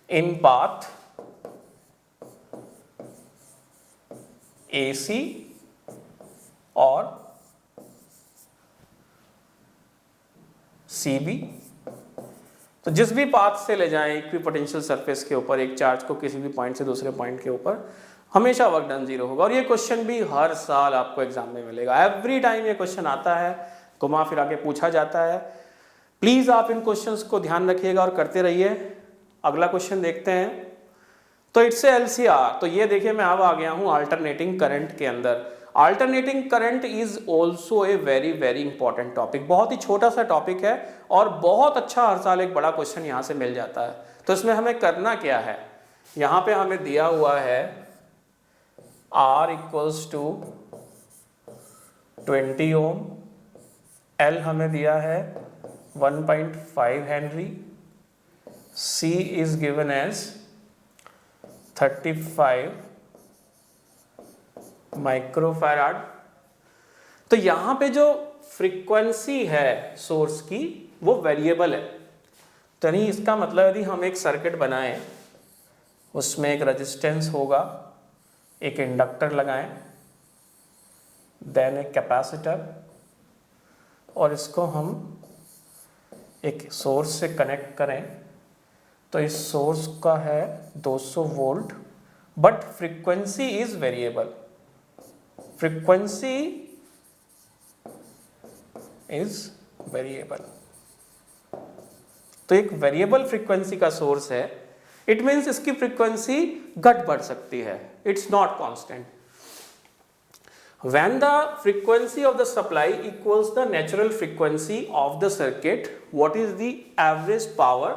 Speaker 1: इन पाथ AC और CB। तो जिस भी पाथ से ले जाएं इक्विपोटेंशियल सरफेस के ऊपर एक चार्ज को किसी भी पॉइंट से दूसरे पॉइंट के ऊपर, हमेशा वर्क डन जीरो होगा। और ये क्वेश्चन भी हर साल आपको एग्जाम में मिलेगा, एवरी टाइम ये क्वेश्चन आता है, घुमा फिरा के पूछा जाता है। प्लीज आप इन क्वेश्चंस को ध्यान रखिएगा और करते रहिए। अगला क्वेश्चन देखते हैं। तो इट्स LCR। तो ये देखिए मैं अब आ गया हूं अल्टरनेटिंग करंट के अंदर। Alternating current is also a very very important topic. बहुत ही छोटा सा टॉपिक है और बहुत अच्छा हर साल एक बड़ा क्वेश्चन यहाँ से मिल जाता है। तो इसमें हमें करना क्या है, यहाँ पे हमें दिया हुआ है R equals to 20 ohm, L हमें दिया है 1.5 henry, C is given as 35 microfarad. तो यहां पे जो फ्रीक्वेंसी है सोर्स की वो वेरिएबल है। तो यानी इसका मतलब यदि हम एक सर्किट बनाएं, उसमें एक रेजिस्टेंस होगा, एक इंडक्टर लगाएं, देन एक कैपेसिटर, और इसको हम एक सोर्स से कनेक्ट करें, तो इस सोर्स का है 200 volt, but frequency is variable. Frequency is variable, तो एक वेरिएबल फ्रीक्वेंसी का सोर्स है। इट मीन्स इसकी फ्रीक्वेंसी घट बढ़ सकती है, it's not constant. When the frequency of the supply equals the natural frequency of the circuit, what is the average power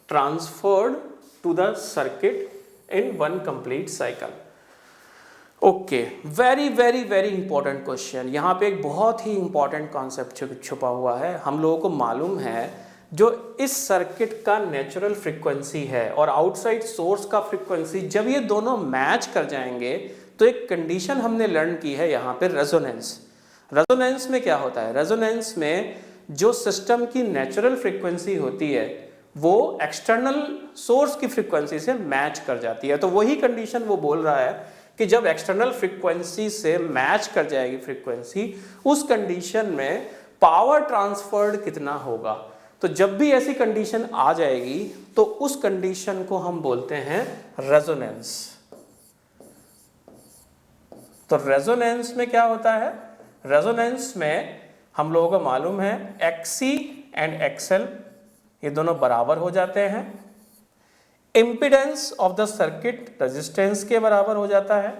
Speaker 1: transferred to the circuit in one complete cycle? Okay, very very very important question. यहाँ पे एक बहुत ही important concept छुपा हुआ है। हम लोगों को मालूम है जो इस सर्किट का नेचुरल फ्रीक्वेंसी है और आउटसाइड सोर्स का फ्रीक्वेंसी, जब ये दोनों मैच कर जाएंगे तो एक कंडीशन हमने लर्न की है यहाँ पे, रेजोनेंस। रेजोनेंस में क्या होता है? रेजोनेंस में जो सिस्टम की नेचुरल फ्रीक्वेंसी होती है वो एक्सटर्नल सोर्स की फ्रीक्वेंसी से मैच कर जाती है। तो वही कंडीशन वो बोल रहा है कि जब एक्सटर्नल फ्रीक्वेंसी से मैच कर जाएगी फ्रीक्वेंसी, उस कंडीशन में पावर ट्रांसफर्ड कितना होगा। तो जब भी ऐसी कंडीशन आ जाएगी तो उस कंडीशन को हम बोलते हैं रेजोनेंस। तो रेजोनेंस में क्या होता है? रेजोनेंस में हम लोगों को मालूम है XC एंड XL ये दोनों बराबर हो जाते हैं। Impedance of the circuit resistance के बराबर हो जाता है,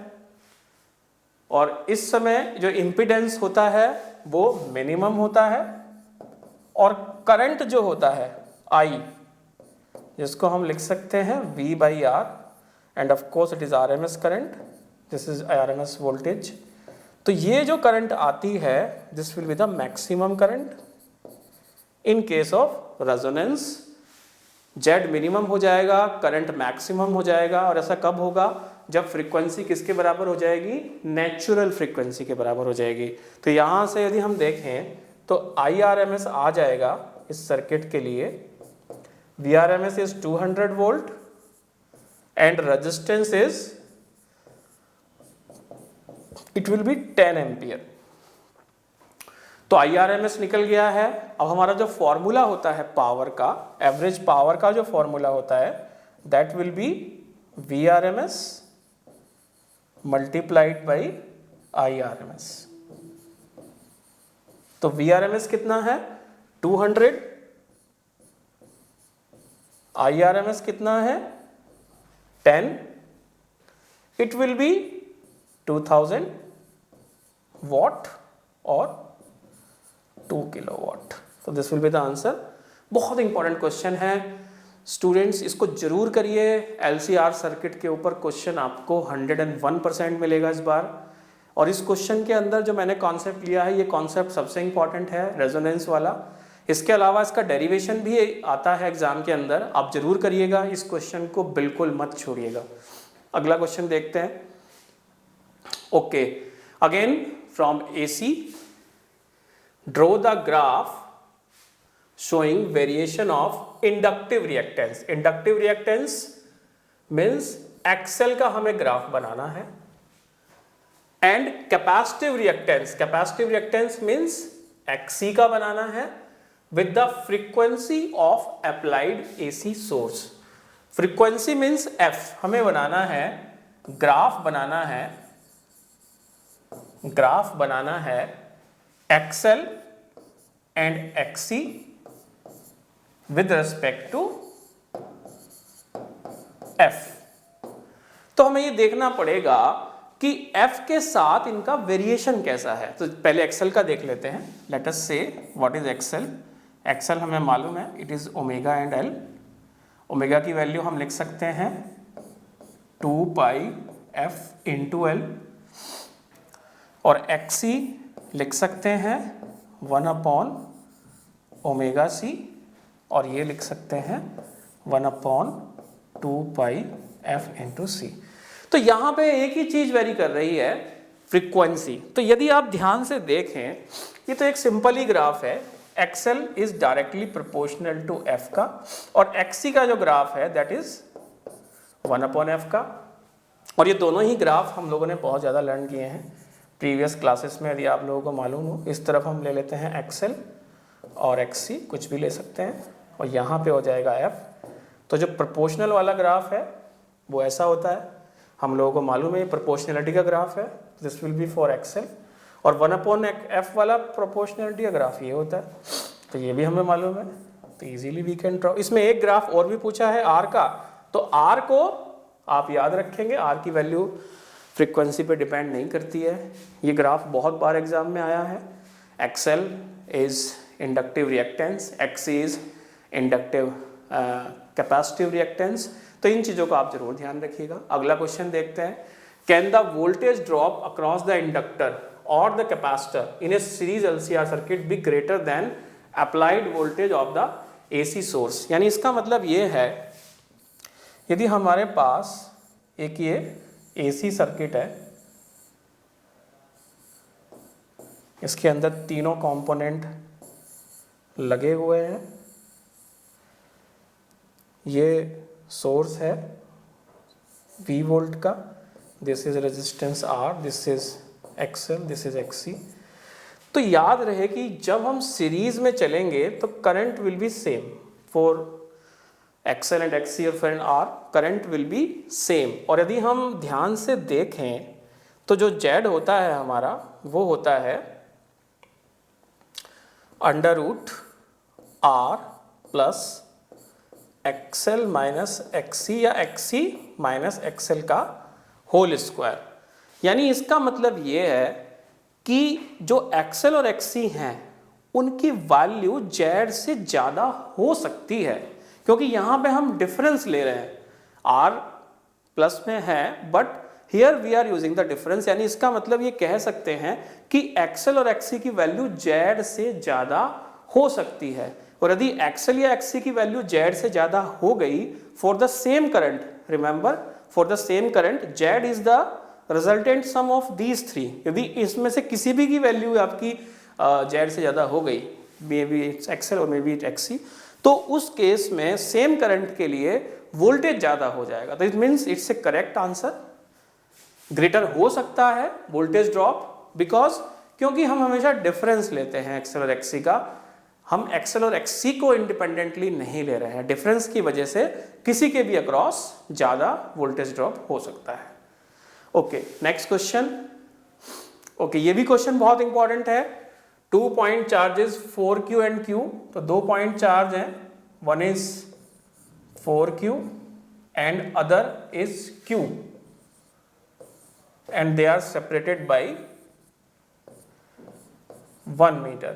Speaker 1: और इस समय जो इम्पीडेंस होता है वो मिनिमम होता है, और करंट जो होता है I, जिसको हम लिख सकते हैं V/R, end of course it is RMS current, this is RMS voltage. तो ये जो करंट आती है this will be the maximum current in case of resonance. Z minimum हो जाएगा, करंट मैक्सिमम हो जाएगा, और ऐसा कब होगा? जब फ्रीक्वेंसी किसके बराबर हो जाएगी? नेचुरल फ्रीक्वेंसी के बराबर हो जाएगी। तो यहाँ से यदि हम देखें तो IRMS आ जाएगा इस सर्किट के लिए, VRMS is 200 volt and resistance is, it will be 10 ampere. तो IRMS निकल गया है। अब हमारा जो फॉर्मूला होता है पावर का, एवरेज पावर का जो फॉर्मूला होता है, that will B VRMS multiplied by IRMS। तो VRMS कितना है? 200, IRMS कितना है? 10, इट विल बी 2000 वॉट और 2 किलोवाट। तो this will be the answer. बहुत इंपॉर्टेंट क्वेश्चन है स्टूडेंट्स, इसको जरूर करिए। LCR सर्किट के ऊपर क्वेश्चन आपको 101% मिलेगा इस बार। और इस क्वेश्चन के अंदर जो मैंने कॉन्सेप्ट लिया है, ये कॉन्सेप्ट सबसे इंपॉर्टेंट है, रेजोनेंस वाला। इसके अलावा इसका डेरिवेशन भी आता है एग्जाम के अंदर, आप जरूर करिएगा, इस क्वेश्चन को बिल्कुल मत छोड़िएगा। अगला क्वेश्चन देखते हैं। Okay, again from AC, draw the graph showing variation of inductive reactance। inductive reactance means XL का हमें ग्राफ बनाना है, and capacitive reactance means XC का बनाना है with the frequency of applied AC source। frequency means F, हमें बनाना है graph बनाना है XL and XC with respect to F। तो हमें ये देखना पड़ेगा कि F के साथ इनका वेरिएशन कैसा है। तो पहले XL का देख लेते हैं। लेट अस से व्हाट इज XL। XL हमें मालूम है it is omega and L। Omega की वैल्यू हम लिख सकते हैं 2 पाई F इंटू L, और XC लिख सकते हैं 1/ωc और ये लिख सकते हैं 1/2πf/c। तो यहाँ पे एक ही चीज वेरी कर रही है, फ्रीक्वेंसी। तो यदि आप ध्यान से देखें, ये तो एक सिंपल ही ग्राफ है, XL is directly proportional to F का, और XC का जो ग्राफ है दैट इज 1/f का। और ये दोनों ही ग्राफ हम लोगों ने बहुत ज़्यादा लर्न किए हैं प्रीवियस क्लासेस में, यदि आप लोगों को मालूम हो। इस तरफ हम ले लेते हैं XL और XC, कुछ भी ले सकते हैं, और यहाँ पे हो जाएगा F। तो जो प्रोपोर्शनल वाला ग्राफ है वो ऐसा होता है, हम लोगों को मालूम है प्रोपोर्शनलिटी का ग्राफ है, this will B for XL। और 1/f वाला प्रोपोर्शनलिटी का ग्राफ ये होता है, तो ये भी हमें मालूम है, तो इजीली वी कैन ड्रॉ। इसमें एक ग्राफ और भी पूछा है R का, तो R को आप याद रखेंगे, R की वैल्यू फ्रीक्वेंसी पे डिपेंड नहीं करती है। ये ग्राफ बहुत बार एग्जाम में आया है। XL is inductive reactance, XC is inductive capacitive reactance. तो इन चीज़ों का आप जरूर ध्यान रखिएगा। अगला क्वेश्चन देखते हैं, can the voltage drop across the inductor और the capacitor in a series LCR circuit be greater than applied voltage of the AC source. यानी इसका मतलब ये है, यदि हमारे पास एक ये AC सर्किट है, इसके अंदर तीनों कंपोनेंट लगे हुए हैं, ये सोर्स है V वोल्ट का, this is resistance R, this is XL, this is XC। तो याद रहे कि जब हम सीरीज में चलेंगे तो current will be same for XL and XC और for R, current will be same. और यदि हम ध्यान से देखें तो जो Z होता है हमारा, वो होता है √R plus XL minus XC या XC माइनस XL का होल स्क्वायर। यानी इसका मतलब ये है कि जो XL और XC हैं उनकी वैल्यू Z से ज़्यादा हो सकती है, क्योंकि यहाँ पे हम डिफरेंस ले रहे हैं, R प्लस में है but here we are using the difference. यानी इसका मतलब ये कह सकते हैं कि XL और XC की वैल्यू Z से ज़्यादा हो सकती है। और यदि XL या XC की वैल्यू Z से ज़्यादा हो गई for the same current, remember for the same current Z is the resultant sum of these three. यदि इसमें से किसी भी की वैल्यू आपकी Z से ज़्यादा हो गई, मे बी इट्स XL और मे बी इट्स XC, तो उस केस में सेम करंट के लिए वोल्टेज ज़्यादा हो जाएगा। तो it means it's A correct answer, greater हो सकता है वोल्टेज ड्रॉप, बिकॉज क्योंकि हम हमेशा डिफरेंस लेते हैं XL और XC का, हम XL और XC को इंडिपेंडेंटली नहीं ले रहे हैं, डिफरेंस की वजह से किसी के भी अक्रॉस ज़्यादा वोल्टेज ड्रॉप हो सकता है। Okay, next question. ओके, ये भी क्वेश्चन बहुत इंपॉर्टेंट है। 2 point charges 4Q and Q, तो 2 पॉइंट चार्ज हैं, one is 4Q and other is Q and they are separated by 1 meter.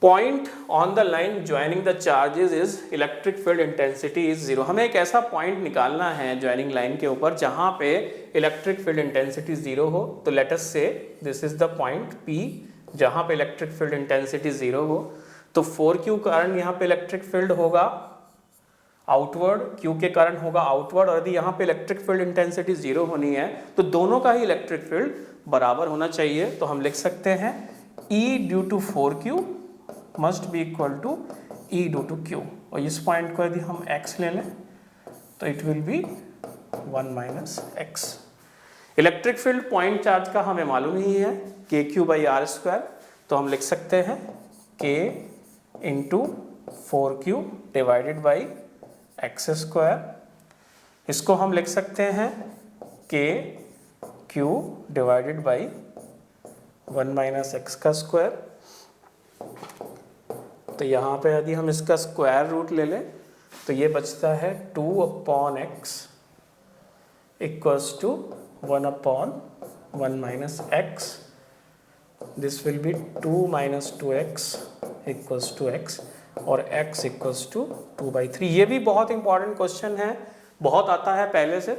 Speaker 1: Point on the line joining the charges is electric field intensity is 0. हमें एक ऐसा point निकालना है joining line के ऊपर जहां पे इलेक्ट्रिक फील्ड इंटेंसिटी 0 हो। तो let us say this is the point P जहां पे इलेक्ट्रिक फील्ड इंटेंसिटी 0 हो। तो 4Q कारण यहाँ पे इलेक्ट्रिक फील्ड होगा आउटवर्ड, Q के कारण होगा आउटवर्ड। और यदि यहाँ पे इलेक्ट्रिक फील्ड इंटेंसिटी 0 होनी है तो दोनों का ही इलेक्ट्रिक फील्ड बराबर होना चाहिए। तो हम लिख सकते हैं E due to 4Q must be equal to E due to Q। और इस पॉइंट को यदि हम X ले लें तो it will be 1 minus X। Electric field point charge का हमें मालूम ही है KQ/R², तो हम लिख सकते हैं K into 4Q divided by x²। इसको हम लिख सकते हैं KQ divided by 1 minus x का स्क्वायर। तो यहाँ पे यदि हम इसका स्क्वायर रूट ले लें तो ये बचता है 2/x equals to 1/1 minus x। This will be 2 minus 2x equals to x और x इक्वल्स टू 2/3। ये भी बहुत इंपॉर्टेंट क्वेश्चन है, बहुत आता है पहले से।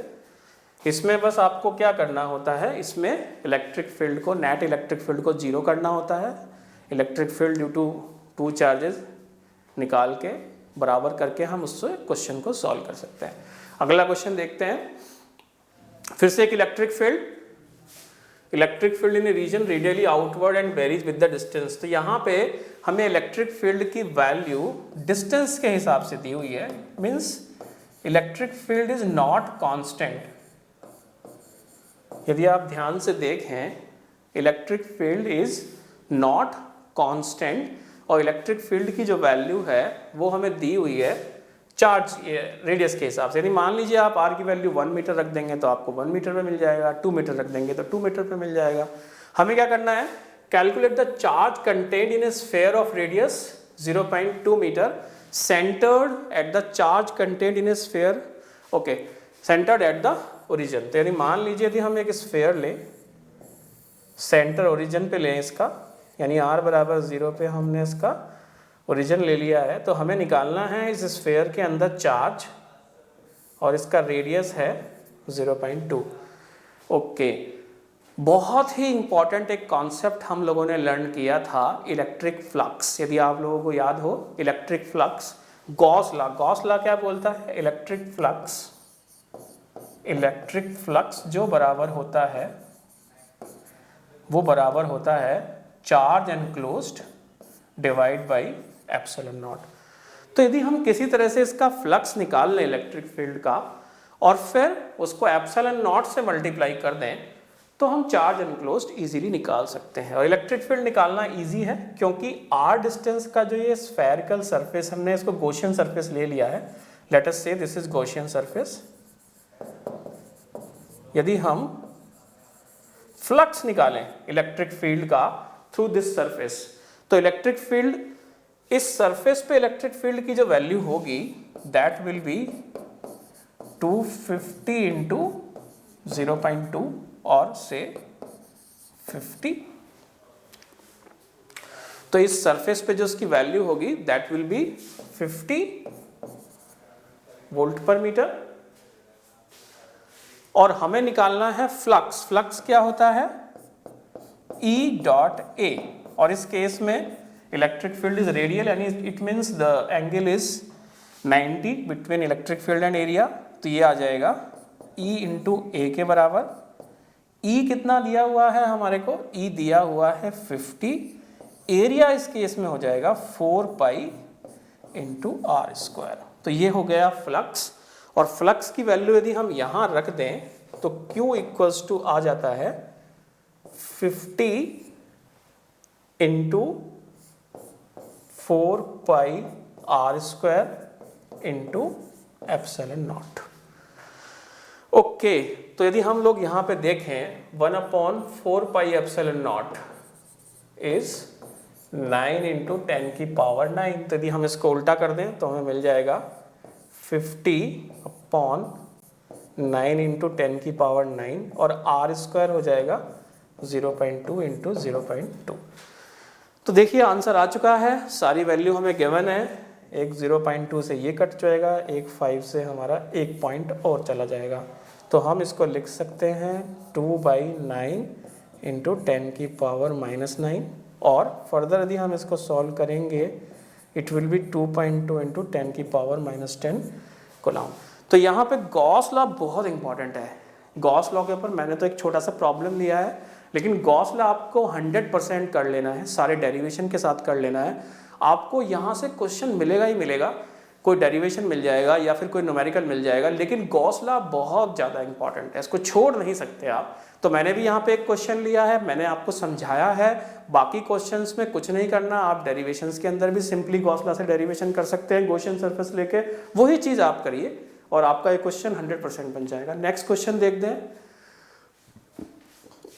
Speaker 1: इसमें बस आपको क्या करना होता है, इसमें इलेक्ट्रिक फील्ड को, नेट इलेक्ट्रिक फील्ड को जीरो करना होता है, electric field due to two charges निकाल के बराबर करके हम उससे क्वेश्चन को सॉल्व कर सकते हैं। अगला क्वेश्चन देखते हैं। फिर से एक electric field in a region radially outward and varies with the distance. तो यहाँ पे हमें इलेक्ट्रिक फील्ड की वैल्यू डिस्टेंस के हिसाब से दी हुई है, means electric field is not constant. यदि आप ध्यान से देखें, electric field is not constant और इलेक्ट्रिक फील्ड की जो वैल्यू है वो हमें दी हुई है चार्ज रेडियस के हिसाब से। यदि मान लीजिए आप r की वैल्यू 1 मीटर रख देंगे तो आपको 1 मीटर पे मिल जाएगा, 2 मीटर रख देंगे तो 2 मीटर पे मिल जाएगा। हमें क्या करना है, calculate the charge contained in a sphere of radius 0.2 metre centred at the charge contained in a sphere, okay, centred at the origin. तो यदि मान लीजिए यदि हम एक स्फीयर लें, सेंटर ओरिजिन पे लें इसका, यानी r बराबर 0 पे हमने इसका ओरिजिन ले लिया है, तो हमें निकालना है इस स्फीयर के अंदर चार्ज और इसका रेडियस है 0.2। ओके, बहुत ही इंपॉर्टेंट एक कॉन्सेप्ट हम लोगों ने लर्न किया था, इलेक्ट्रिक फ्लक्स। यदि आप लोगों को याद हो, इलेक्ट्रिक फ्लक्स, गॉस लॉ क्या बोलता है, इलेक्ट्रिक फ्लक्स जो बराबर होता है वो बराबर होता है charge enclosed divide by epsilon not. तो यदि हम किसी तरह से इसका फ्लक्स निकाल लें इलेक्ट्रिक फील्ड का और फिर उसको एप्सिलॉन नॉट से मल्टीप्लाई कर दें तो हम चार्ज एनक्लोज्ड इजीली निकाल सकते हैं। और इलेक्ट्रिक फील्ड निकालना इजी है क्योंकि r डिस्टेंस का जो ये स्फेरिकल सरफेस, हमने इसको गॉसियन सरफेस ले लिया है, late us say this is Gaussian surface. यदि हम फ्लक्स निकालें इलेक्ट्रिक फील्ड का थ्रू दिस सरफेस, तो इलेक्ट्रिक फील्ड, इस सरफेस पे इलेक्ट्रिक फील्ड की जो वैल्यू होगी दैट विल बी 250 इंटू 0.2 और से 50। तो इस सरफेस पे जो उसकी वैल्यू होगी दैट विल बी 50 वोल्ट पर मीटर। और हमें निकालना है फ्लक्स। फ्लक्स क्या होता है, E डॉट A, और इस केस में इलेक्ट्रिक फील्ड इज रेडियल, यानी it means the angle is 90 between electric field and area. तो ये आ जाएगा E इंटू A के बराबर। E कितना दिया हुआ है हमारे को, E दिया हुआ है 50, एरिया इस केस में हो जाएगा 4 पाई इंटू r स्क्वायर। तो ये हो गया फ्लक्स। और फ्लक्स की वैल्यू यदि हम यहाँ रख दें तो Q इक्वल्स टू आ जाता है 50 into 4 pi r square into epsilon not. Okay, तो यदि हम लोग यहाँ पे देखें 1/4 pi epsilon not is 9 into 10 की पावर 9। तो यदि हम इसको उल्टा कर दें तो हमें मिल जाएगा 50/9 इंटू 10 की पावर 9 और r स्क्वायर हो जाएगा 0.2 इंटू 0.2। तो देखिए आंसर आ चुका है, सारी वैल्यू हमें गिवन है। एक 0.2 से ये कट जाएगा, एक 5 से हमारा 1 पॉइंट और चला जाएगा। तो हम इसको लिख सकते हैं 2/9 इंटू 10 की पावर -9 और फर्दर यदि हम इसको सॉल्व करेंगे इट विल बी 2.2 इंटू 10 की पावर -10 कूलम। तो यहाँ पे गॉस लॉ बहुत इंपॉर्टेंट है। गॉस लॉ के ऊपर मैंने तो एक छोटा सा प्रॉब्लम लिया है, लेकिन गॉस लॉ आपको 100% कर लेना है, सारे डेरिवेशन के साथ कर लेना है। आपको यहाँ से क्वेश्चन मिलेगा ही मिलेगा, कोई डेरिवेशन मिल जाएगा या फिर कोई न्यूमेरिकल मिल जाएगा, लेकिन गॉस लॉ बहुत ज़्यादा इंपॉर्टेंट है, इसको छोड़ नहीं सकते आप। तो मैंने भी यहाँ पे एक क्वेश्चन लिया है, मैंने आपको समझाया है, बाकी क्वेश्चंस में कुछ नहीं करना, आप डेरिवेशंस के अंदर भी सिंपली गॉस लॉ से डेरिवेशन कर सकते हैं, गॉसियन सरफेस लेके वही चीज़ आप करिए और आपका ये क्वेश्चन 100% बन जाएगा। नेक्स्ट क्वेश्चन देख दें।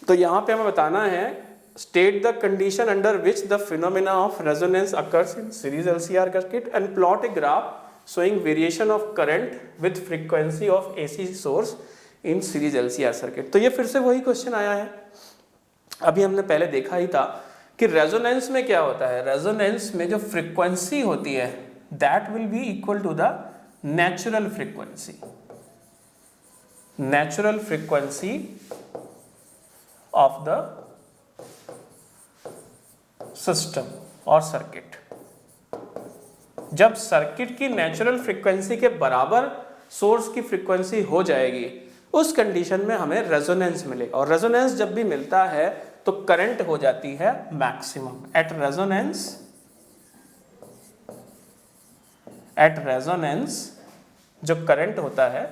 Speaker 1: तो यहाँ पे हमें बताना है, state the condition under which the phenomena of resonance occurs in series LCR circuit and plot a graph showing variation of current with frequency of AC source in series LCR circuit. तो ये फिर से वही question आया है, अभी हमने पहले देखा ही था कि रेजोनेंस में क्या होता है, रेजोनेंस में जो फ्रीक्वेंसी होती है that will be equal to the natural frequency. Natural frequency of the system और सर्किट। जब सर्किट की नेचुरल फ्रीक्वेंसी के बराबर सोर्स की फ्रीक्वेंसी हो जाएगी, उस कंडीशन में हमें रेजोनेंस मिले, और रेजोनेंस जब भी मिलता है तो करंट हो जाती है मैक्सिमम। एट रेजोनेंस जो करंट होता है,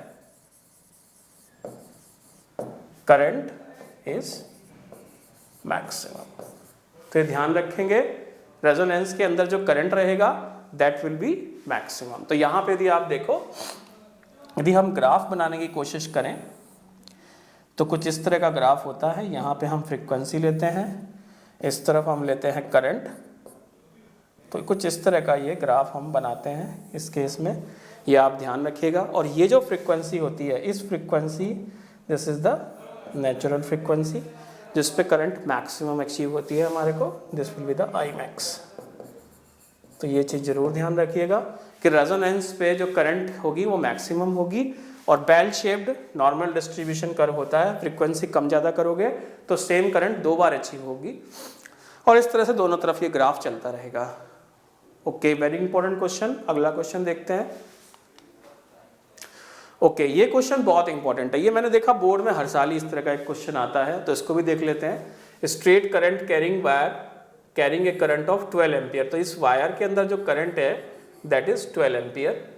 Speaker 1: करंट इज मैक्सिमम। तो ये ध्यान रखेंगे, रेजोनेंस के अंदर जो करंट रहेगा दैट विल बी मैक्सिमम। तो यहां पे यदि आप देखो, यदि हम ग्राफ बनाने की कोशिश करें तो कुछ इस तरह का ग्राफ होता है। यहाँ पे हम फ्रीक्वेंसी लेते हैं, इस तरफ हम लेते हैं करंट, तो कुछ इस तरह का ये ग्राफ हम बनाते हैं इस केस में, ये आप ध्यान रखिएगा। और ये जो फ्रीक्वेंसी होती है, इस frequency, this is the natural frequency जिस पे करंट मैक्सिमम अचीव होती है हमारे को, this will be the I max. तो ये चीज़ जरूर ध्यान रखिएगा कि रेजोनेंस पे जो करंट होगी वो मैक्सिमम होगी, और bell shaped normal distribution curve होता है, फ्रीक्वेंसी कम ज़्यादा करोगे तो सेम करंट 2 बार अचीव होगी, और इस तरह से दोनों तरफ ये ग्राफ चलता रहेगा। Okay, very important question. अगला क्वेश्चन देखते हैं। ओके, ये क्वेश्चन बहुत इंपॉर्टेंट है, ये मैंने देखा बोर्ड में हर साल ही इस तरह का एक क्वेश्चन आता है, तो इसको भी देख लेते हैं। Straight current carrying wire carrying a current of 12 ampere. तो इस वायर के अंदर जो करंट है दैट इज 12 एम्पियर।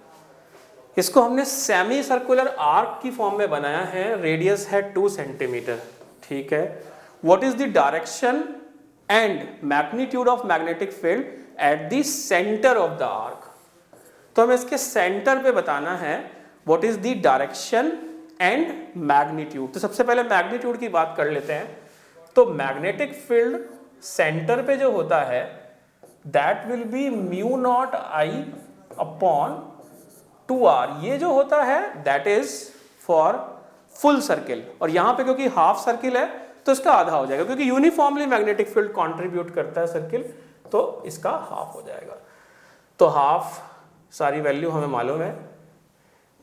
Speaker 1: इसको हमने सेमी सर्कुलर आर्क की फॉर्म में बनाया है, रेडियस है 2 सेंटीमीटर, ठीक है। What is the direction and magnitude of magnetic field at the centre of the arc. तो हमें इसके सेंटर पे बताना है what is the direction and magnitude. तो सबसे पहले मैग्नीट्यूड की बात कर लेते हैं। तो मैग्नेटिक फील्ड सेंटर पे जो होता है that will B mu not I upon 2r। ये जो होता है that is for full circle, और यहां पे क्योंकि हाफ सर्किल है तो इसका आधा हो जाएगा, क्योंकि यूनिफॉर्मली मैग्नेटिक फील्ड कंट्रीब्यूट करता है सर्किल, तो इसका हाफ हो जाएगा। तो हाफ सारी वैल्यू हमें मालूम है,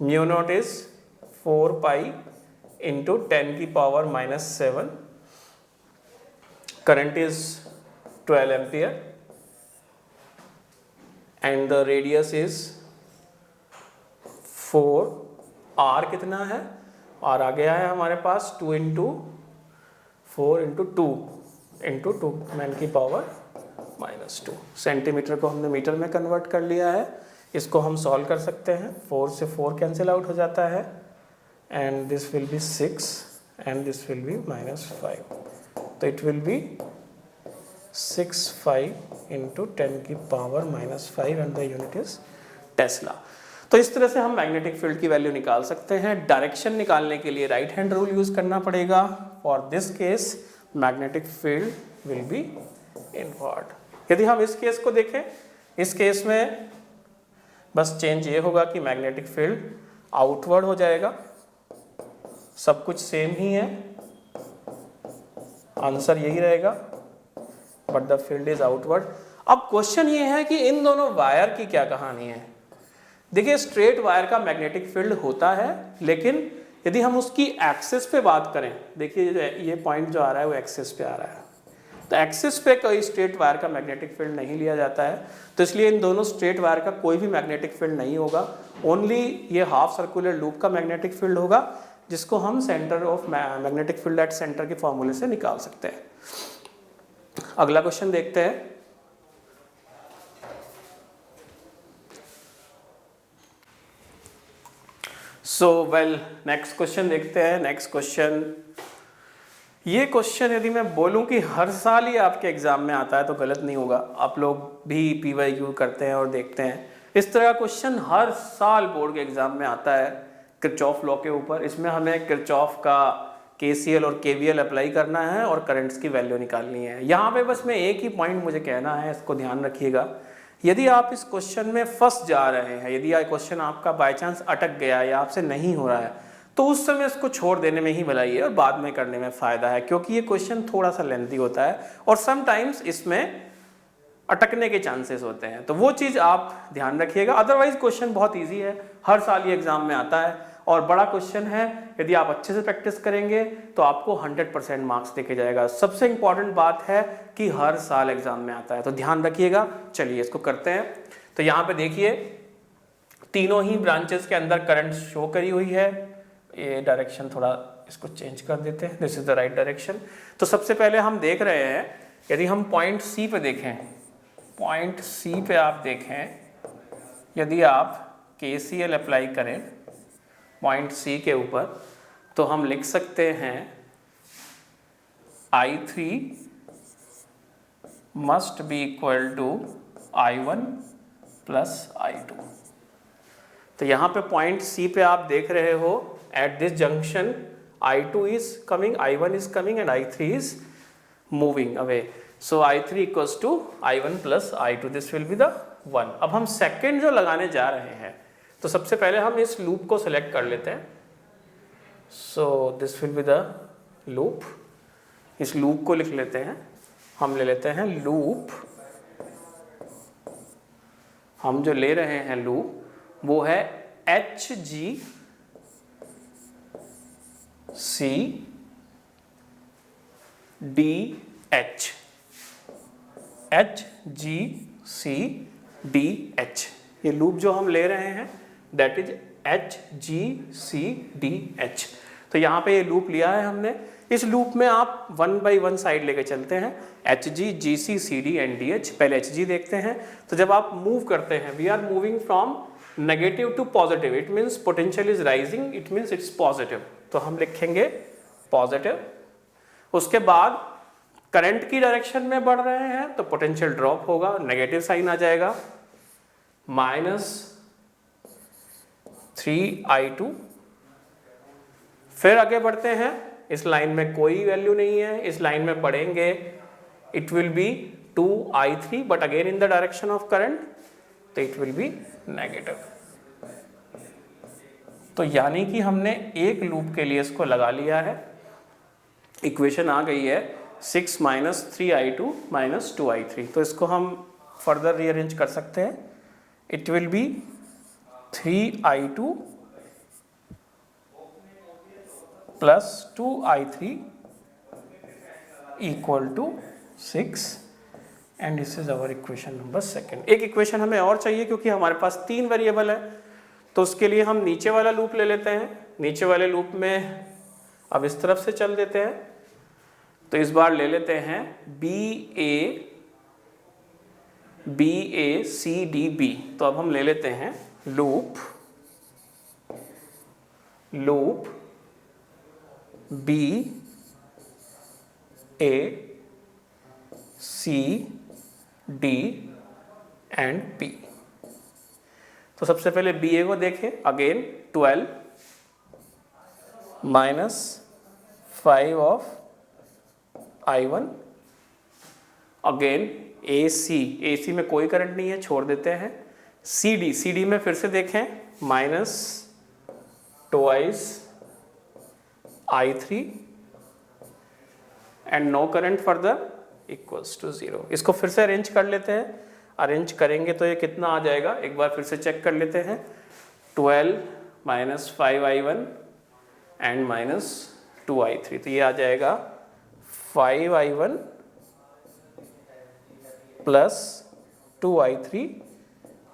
Speaker 1: mu naught is 4 pi into 10 की power -7, current is 12 ampere and the radius is 4। R कितना है, आर आ गया है हमारे पास 2 इंटू 4 इंटू 2 इंटू 2 10 की पावर -2। सेंटीमीटर को हमने मीटर में कन्वर्ट कर लिया है, इसको हम सॉल्व कर सकते हैं। 4 से 4 कैंसिल आउट हो जाता है and this will B 6 and this will be -5, तो इट विल बी 6/5 इंटू 10 की power -5 and the unit is Tesla. तो इस तरह से हम मैग्नेटिक फील्ड की वैल्यू निकाल सकते हैं। डायरेक्शन निकालने के लिए राइट हैंड रूल यूज करना पड़ेगा। For this case magnetic field will be inward. यदि हम इस केस को देखें, इस केस में बस चेंज ये होगा कि मैग्नेटिक फील्ड आउटवर्ड हो जाएगा, सब कुछ सेम ही है, आंसर यही रहेगा, but the field is outward. अब क्वेश्चन ये है कि इन दोनों वायर की क्या कहानी है। देखिए, स्ट्रेट वायर का मैग्नेटिक फील्ड होता है, लेकिन यदि हम उसकी एक्सिस पे बात करें, देखिए ये पॉइंट जो आ रहा है वो एक्सिस पे आ रहा है, तो एक्सिस पे कोई स्ट्रेट वायर का मैग्नेटिक फील्ड नहीं लिया जाता है, तो इसलिए इन दोनों स्ट्रेट वायर का कोई भी मैग्नेटिक फील्ड नहीं होगा। ओनली ये हाफ सर्कुलर लूप का मैग्नेटिक फील्ड होगा, जिसको हम centre of magnetic field at centre के फॉर्मूले से निकाल सकते हैं। अगला क्वेश्चन देखते हैं। नेक्स्ट क्वेश्चन देखते हैं। नेक्स्ट क्वेश्चन, ये क्वेश्चन यदि मैं बोलूं कि हर साल ही आपके एग्जाम में आता है तो गलत नहीं होगा। आप लोग भी PYQ करते हैं और देखते हैं, इस तरह का क्वेश्चन हर साल बोर्ड के एग्जाम में आता है किरचॉफ लॉ के ऊपर। इसमें हमें किरचॉफ का KCL और KVL अप्लाई करना है और करंट्स की वैल्यू निकालनी है। यहाँ पे बस मैं एक ही पॉइंट मुझे कहना है, इसको ध्यान रखिएगा। यदि आप इस क्वेश्चन में फंस जा रहे हैं, यदि यह क्वेश्चन आपका बाय चांस अटक गया या आपसे नहीं हो रहा है, तो उस समय इसको छोड़ देने में ही भलाई है और बाद में करने में फ़ायदा है, क्योंकि ये क्वेश्चन थोड़ा सा लेंथी होता है और समटाइम्स इसमें अटकने के चांसेस होते हैं, तो वो चीज़ आप ध्यान रखिएगा। अदरवाइज क्वेश्चन बहुत ईजी है, हर साल ये एग्जाम में आता है और बड़ा क्वेश्चन है, यदि आप अच्छे से प्रैक्टिस करेंगे तो आपको 100% मार्क्स देके जाएगा। सबसे इंपॉर्टेंट बात है कि हर साल एग्जाम में आता है, तो ध्यान रखिएगा। चलिए इसको करते हैं। तो यहाँ पे देखिए तीनों ही ब्रांचेस के अंदर करंट शो करी हुई है। ये डायरेक्शन थोड़ा इसको चेंज कर देते हैं, this is the right direction. तो सबसे पहले हम देख रहे हैं, यदि हम पॉइंट सी पे देखें, पॉइंट सी पे आप देखें, यदि आप KCL अप्लाई करें पॉइंट सी के ऊपर, तो हम लिख सकते हैं I3 must be equal to I1 plus I2। तो यहाँ पे पॉइंट सी पे आप देख रहे हो, at this junction I2 is coming, I1 is coming and I3 is moving away. So I3 equals to I1 plus I2, this will be the 1। अब हम सेकेंड जो लगाने जा रहे हैं, तो सबसे पहले हम इस लूप को सिलेक्ट कर लेते हैं। So this will be the loop. इस लूप को लिख लेते हैं, हम ले लेते हैं लूप, हम जो ले रहे हैं लूप वो है HGC DH, HGCDH, ये लूप जो हम ले रहे हैं दैट इज HGCDH। तो यहाँ पे ये लूप लिया है हमने। इस लूप में आप 1 by 1 साइड लेके चलते हैं, HG, GC, CD and DH। पहले HG देखते हैं। तो जब आप मूव करते हैं, we are moving from negative to positive, it means potential is rising, it means it's positive, तो हम लिखेंगे पॉजिटिव। उसके बाद करंट की डायरेक्शन में बढ़ रहे हैं तो पोटेंशियल ड्रॉप होगा, नेगेटिव साइन आ जाएगा, -3I2। फिर आगे बढ़ते हैं, इस लाइन में कोई वैल्यू नहीं है, इस लाइन में पढ़ेंगे it will be 2I3, but again in the direction of current, तो इट विल बी नेगेटिव। तो यानी कि हमने एक लूप के लिए इसको लगा लिया है। इक्वेशन आ गई है 6 - 3I2 - 2I3। तो इसको हम फर्दर रीअरेंज कर सकते हैं। It will be 3I2 plus 2I3 equal to 6 and this is our equation number second. एक इक्वेशन हमें और चाहिए क्योंकि हमारे पास 3 वेरिएबल है, तो उसके लिए हम नीचे वाला लूप ले लेते हैं। नीचे वाले लूप में अब इस तरफ से चल देते हैं, तो इस बार ले लेते हैं BACDB। तो अब हम ले लेते हैं लूप BACD एंड P। तो सबसे पहले BA को देखें, again 12 -5 of I1, again AC में कोई करंट नहीं है, छोड़ देते हैं। CD में फिर से देखें -2 I3 and no current further equals to 0। इसको फिर से अरेंज कर लेते हैं। अरेंज करेंगे तो ये कितना आ जाएगा, एक बार फिर से चेक कर लेते हैं। 12 -5 I1 एंड -2 I3, तो ये आ जाएगा 5 I1 plus 2 I3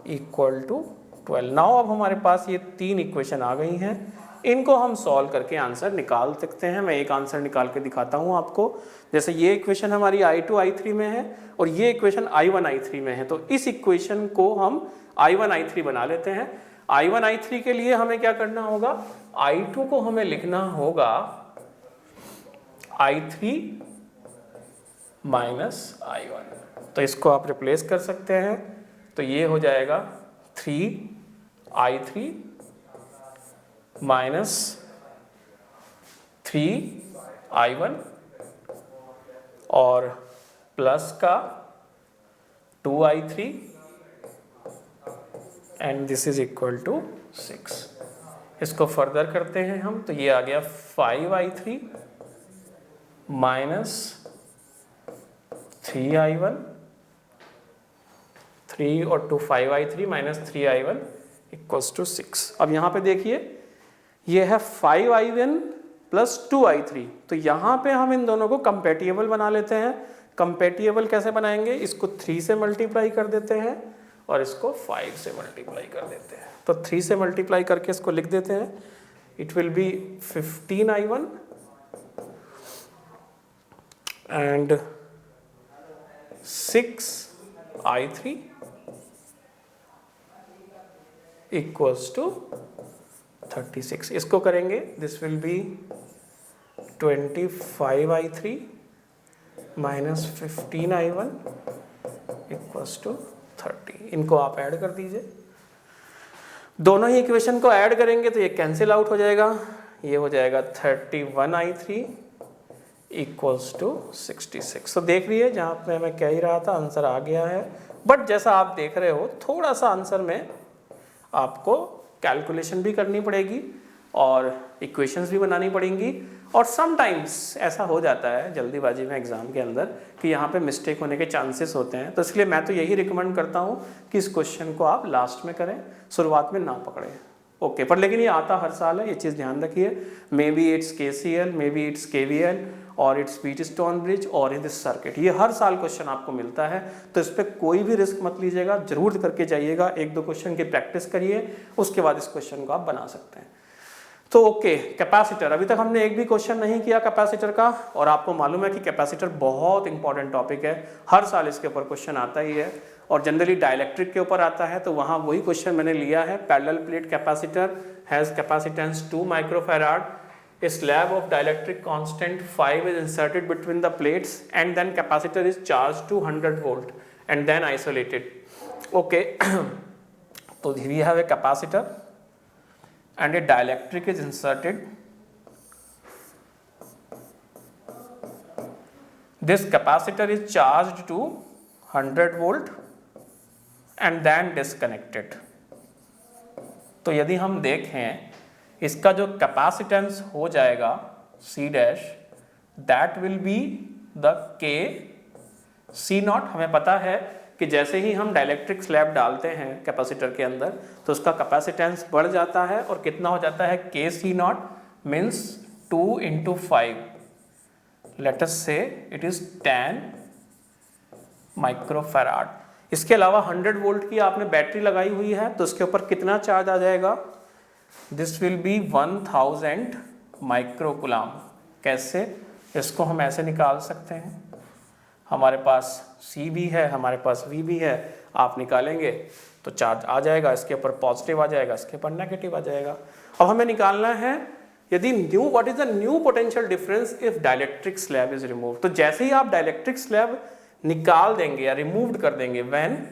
Speaker 1: equal to 12। Now अब हमारे पास ये 3 इक्वेशन आ गई हैं, इनको हम सॉल्व करके आंसर निकाल सकते हैं। मैं एक आंसर निकाल के दिखाता हूँ आपको। जैसे ये इक्वेशन हमारी I2 I3 में है और ये इक्वेशन I1 I3 में है, तो इस इक्वेशन को हम I1 I3 बना लेते हैं। I1 I3 के लिए हमें क्या करना होगा, I2 को हमें लिखना होगा I3 - I1। तो इसको आप रिप्लेस कर सकते हैं, तो ये हो जाएगा 3I3 -3I1 और प्लस का 2I3 and this is equal to 6। इसको फर्दर करते हैं हम, तो ये आ गया 5I3 -3I1, 3 और 2 5I3 -3I1 इक्वल्स टू 6। अब यहाँ पे देखिए, ये है 5i1 प्लस 2i3। तो यहाँ पे हम इन दोनों को कंपेटिबल बना लेते हैं। कंपेटिबल कैसे बनाएंगे, इसको 3 से मल्टीप्लाई कर देते हैं और इसको 5 से मल्टीप्लाई कर देते हैं। तो 3 से मल्टीप्लाई करके इसको लिख देते हैं, it will be 15i1 and 6i3 equals to 36। इसको करेंगे, this will be 25i3 minus 15i1 equals to 30। इनको आप ऐड कर दीजिए, दोनों ही इक्वेशन को ऐड करेंगे तो ये कैंसिल आउट हो जाएगा, ये हो जाएगा 31i3 इक्वल्स टू 66। तो देख लीजिए जहाँ पे मैं कह ही रहा था आंसर आ गया है, बट जैसा आप देख रहे हो थोड़ा सा आंसर में आपको कैलकुलेशन भी करनी पड़ेगी और इक्वेशंस भी बनानी पड़ेंगी, और समटाइम्स ऐसा हो जाता है जल्दीबाजी में एग्जाम के अंदर कि यहाँ पे मिस्टेक होने के चांसेस होते हैं। तो इसलिए मैं तो यही रिकमेंड करता हूँ कि इस क्वेश्चन को आप लास्ट में करें, शुरुआत में ना पकड़ें। ओके, पर लेकिन ये आता हर साल है, ये चीज़ ध्यान रखिए। May be it's KCL, may be it's KVL और इट्स व्हीटस्टोन ब्रिज और इन दिस सर्किट, ये हर साल क्वेश्चन आपको मिलता है। तो इस पर कोई भी रिस्क मत लीजिएगा, जरूर करके जाइएगा, 1-2 क्वेश्चन की प्रैक्टिस करिए, उसके बाद इस क्वेश्चन को आप बना सकते हैं। तो ओके, कैपेसिटर, अभी तक हमने एक भी क्वेश्चन नहीं किया कैपेसिटर का, और आपको मालूम है कि कैपेसिटर बहुत इंपॉर्टेंट टॉपिक है, हर साल इसके ऊपर क्वेश्चन आता ही है, और जनरली डाइलेक्ट्रिक के ऊपर आता है। तो वहाँ वही क्वेश्चन मैंने लिया है, parallel plate capacitor has capacitance 2 microfarad, a slab of dielectric constant 5 is inserted between the plates and then capacitor is charged to 100 volt and then isolated. Okay, so we have a capacitor and a dielectric is inserted. This capacitor is charged to 100 volt and then disconnected. तो यदि हम देखें इसका जो capacitance हो जाएगा C dash, that will be the K C not. हमें पता है कि जैसे ही हम डाइलेक्ट्रिक स्लैब डालते हैं कैपेसिटर के अंदर तो उसका कैपेसिटेंस बढ़ जाता है, और कितना हो जाता है, K C not means 2 × 5, late us से इट इज 10 माइक्रोफैराड। इसके अलावा 100 वोल्ट की आपने बैटरी लगाई हुई है, तो उसके ऊपर कितना चार्ज आ जाएगा, दिस विल बी 1000 माइक्रोकुलाम। कैसे, इसको हम ऐसे निकाल सकते हैं, हमारे पास C भी है, हमारे पास V भी है, आप निकालेंगे तो चार्ज आ जाएगा, इसके ऊपर पॉजिटिव आ जाएगा, इसके ऊपर नेगेटिव आ जाएगा। अब हमें निकालना है यदि new, what is the new potential difference if dielectric slab is remove. तो जैसे ही आप डाइलेक्ट्रिक स्लैब निकाल देंगे या रिमूव कर देंगे, when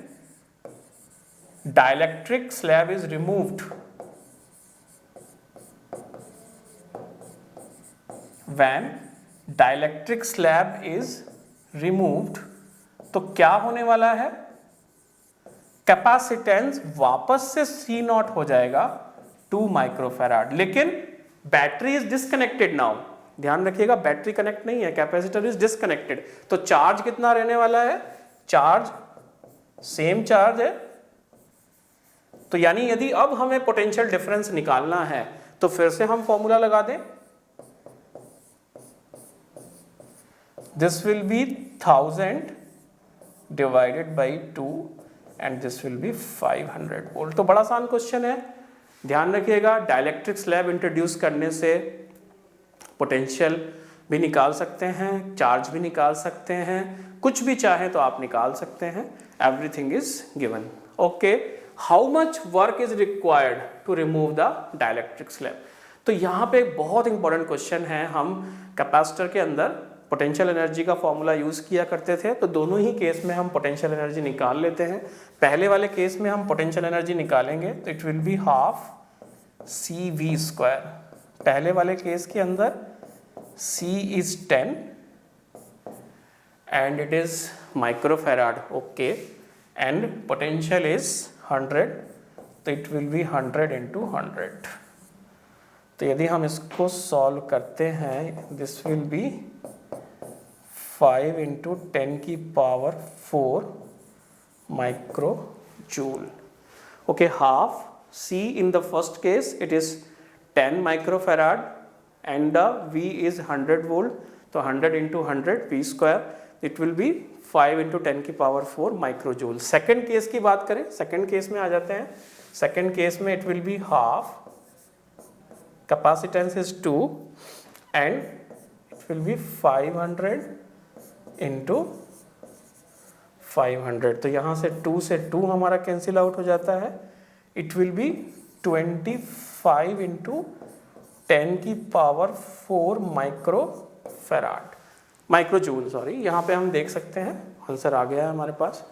Speaker 1: dielectric slab is removed, when dielectric slab is removed, तो क्या होने वाला है, कैपेसिटेंस वापस से C नॉट हो जाएगा 2 माइक्रोफैराड, लेकिन बैटरी इज डिस्कनेक्टेड नाउ। ध्यान रखिएगा, बैटरी कनेक्ट नहीं है, कैपेसिटर इज डिस्कनेक्टेड। तो चार्ज कितना रहने वाला है, चार्ज सेम चार्ज है। तो यानी यदि अब हमें पोटेंशियल डिफरेंस निकालना है तो फिर से हम फॉर्मूला लगा दें, this will be 1000 divided by 2 and this will be 500 volt। तो बड़ा आसान क्वेश्चन है, ध्यान रखिएगा। डाइलेक्ट्रिक स्लैब इंट्रोड्यूस करने से पोटेंशियल भी निकाल सकते हैं, चार्ज भी निकाल सकते हैं, कुछ भी चाहे तो आप निकाल सकते हैं, everything is given. Okay, how much work is required to remove the dielectric slab. तो यहाँ पे एक बहुत इंपॉर्टेंट क्वेश्चन है, हम कैपेसिटर के अंदर पोटेंशियल एनर्जी का फॉर्मूला यूज किया करते थे, तो दोनों ही केस में हम पोटेंशियल एनर्जी निकाल लेते हैं। पहले वाले केस में हम पोटेंशियल एनर्जी निकालेंगे तो it will be half CV²। पहले वाले केस के अंदर C is 10 and it is microfarad, okay, and potential is 100, तो इट विल बी 100 × 100। तो यदि हम इसको सॉल्व करते हैं, this will be 5 × 10⁴ microjoule. Okay, half C in the first case it is 10 microfarad and the V is 100 volt, तो 100 into 100 V square it will be 5 into 10 की power 4 माइक्रोजूल। Second case की बात करें, सेकेंड केस में आ जाते हैं। Second case में it will be half, capacitance is 2 and it will be 500 into 500, तो यहाँ से 2 से 2 हमारा कैंसिल आउट हो जाता है। इट विल बी 25 इंटू 10 की पावर 4 माइक्रोफेराड, माइक्रोजूल सॉरी। यहाँ पे हम देख सकते हैं आंसर आ गया है हमारे पास,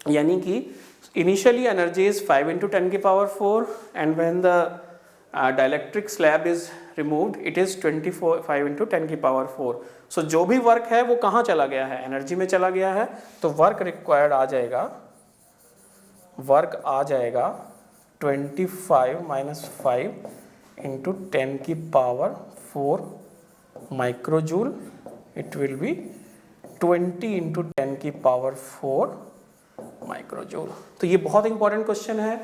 Speaker 1: यानी कि इनिशियली एनर्जी इज 5 इंटू 10 की power 4 and when the dielectric slab is removed it is 25 into 10 की पावर 4। सो जो भी वर्क है वो कहाँ चला गया है, एनर्जी में चला गया है, तो वर्क रिक्वायर्ड आ जाएगा, वर्क आ जाएगा 25 माइनस 5 इंटू 10 की power 4 माइक्रोजूल, it will be 20 into 10 की पावर 4 माइक्रोजूल। तो ये बहुत इंपॉर्टेंट क्वेश्चन है।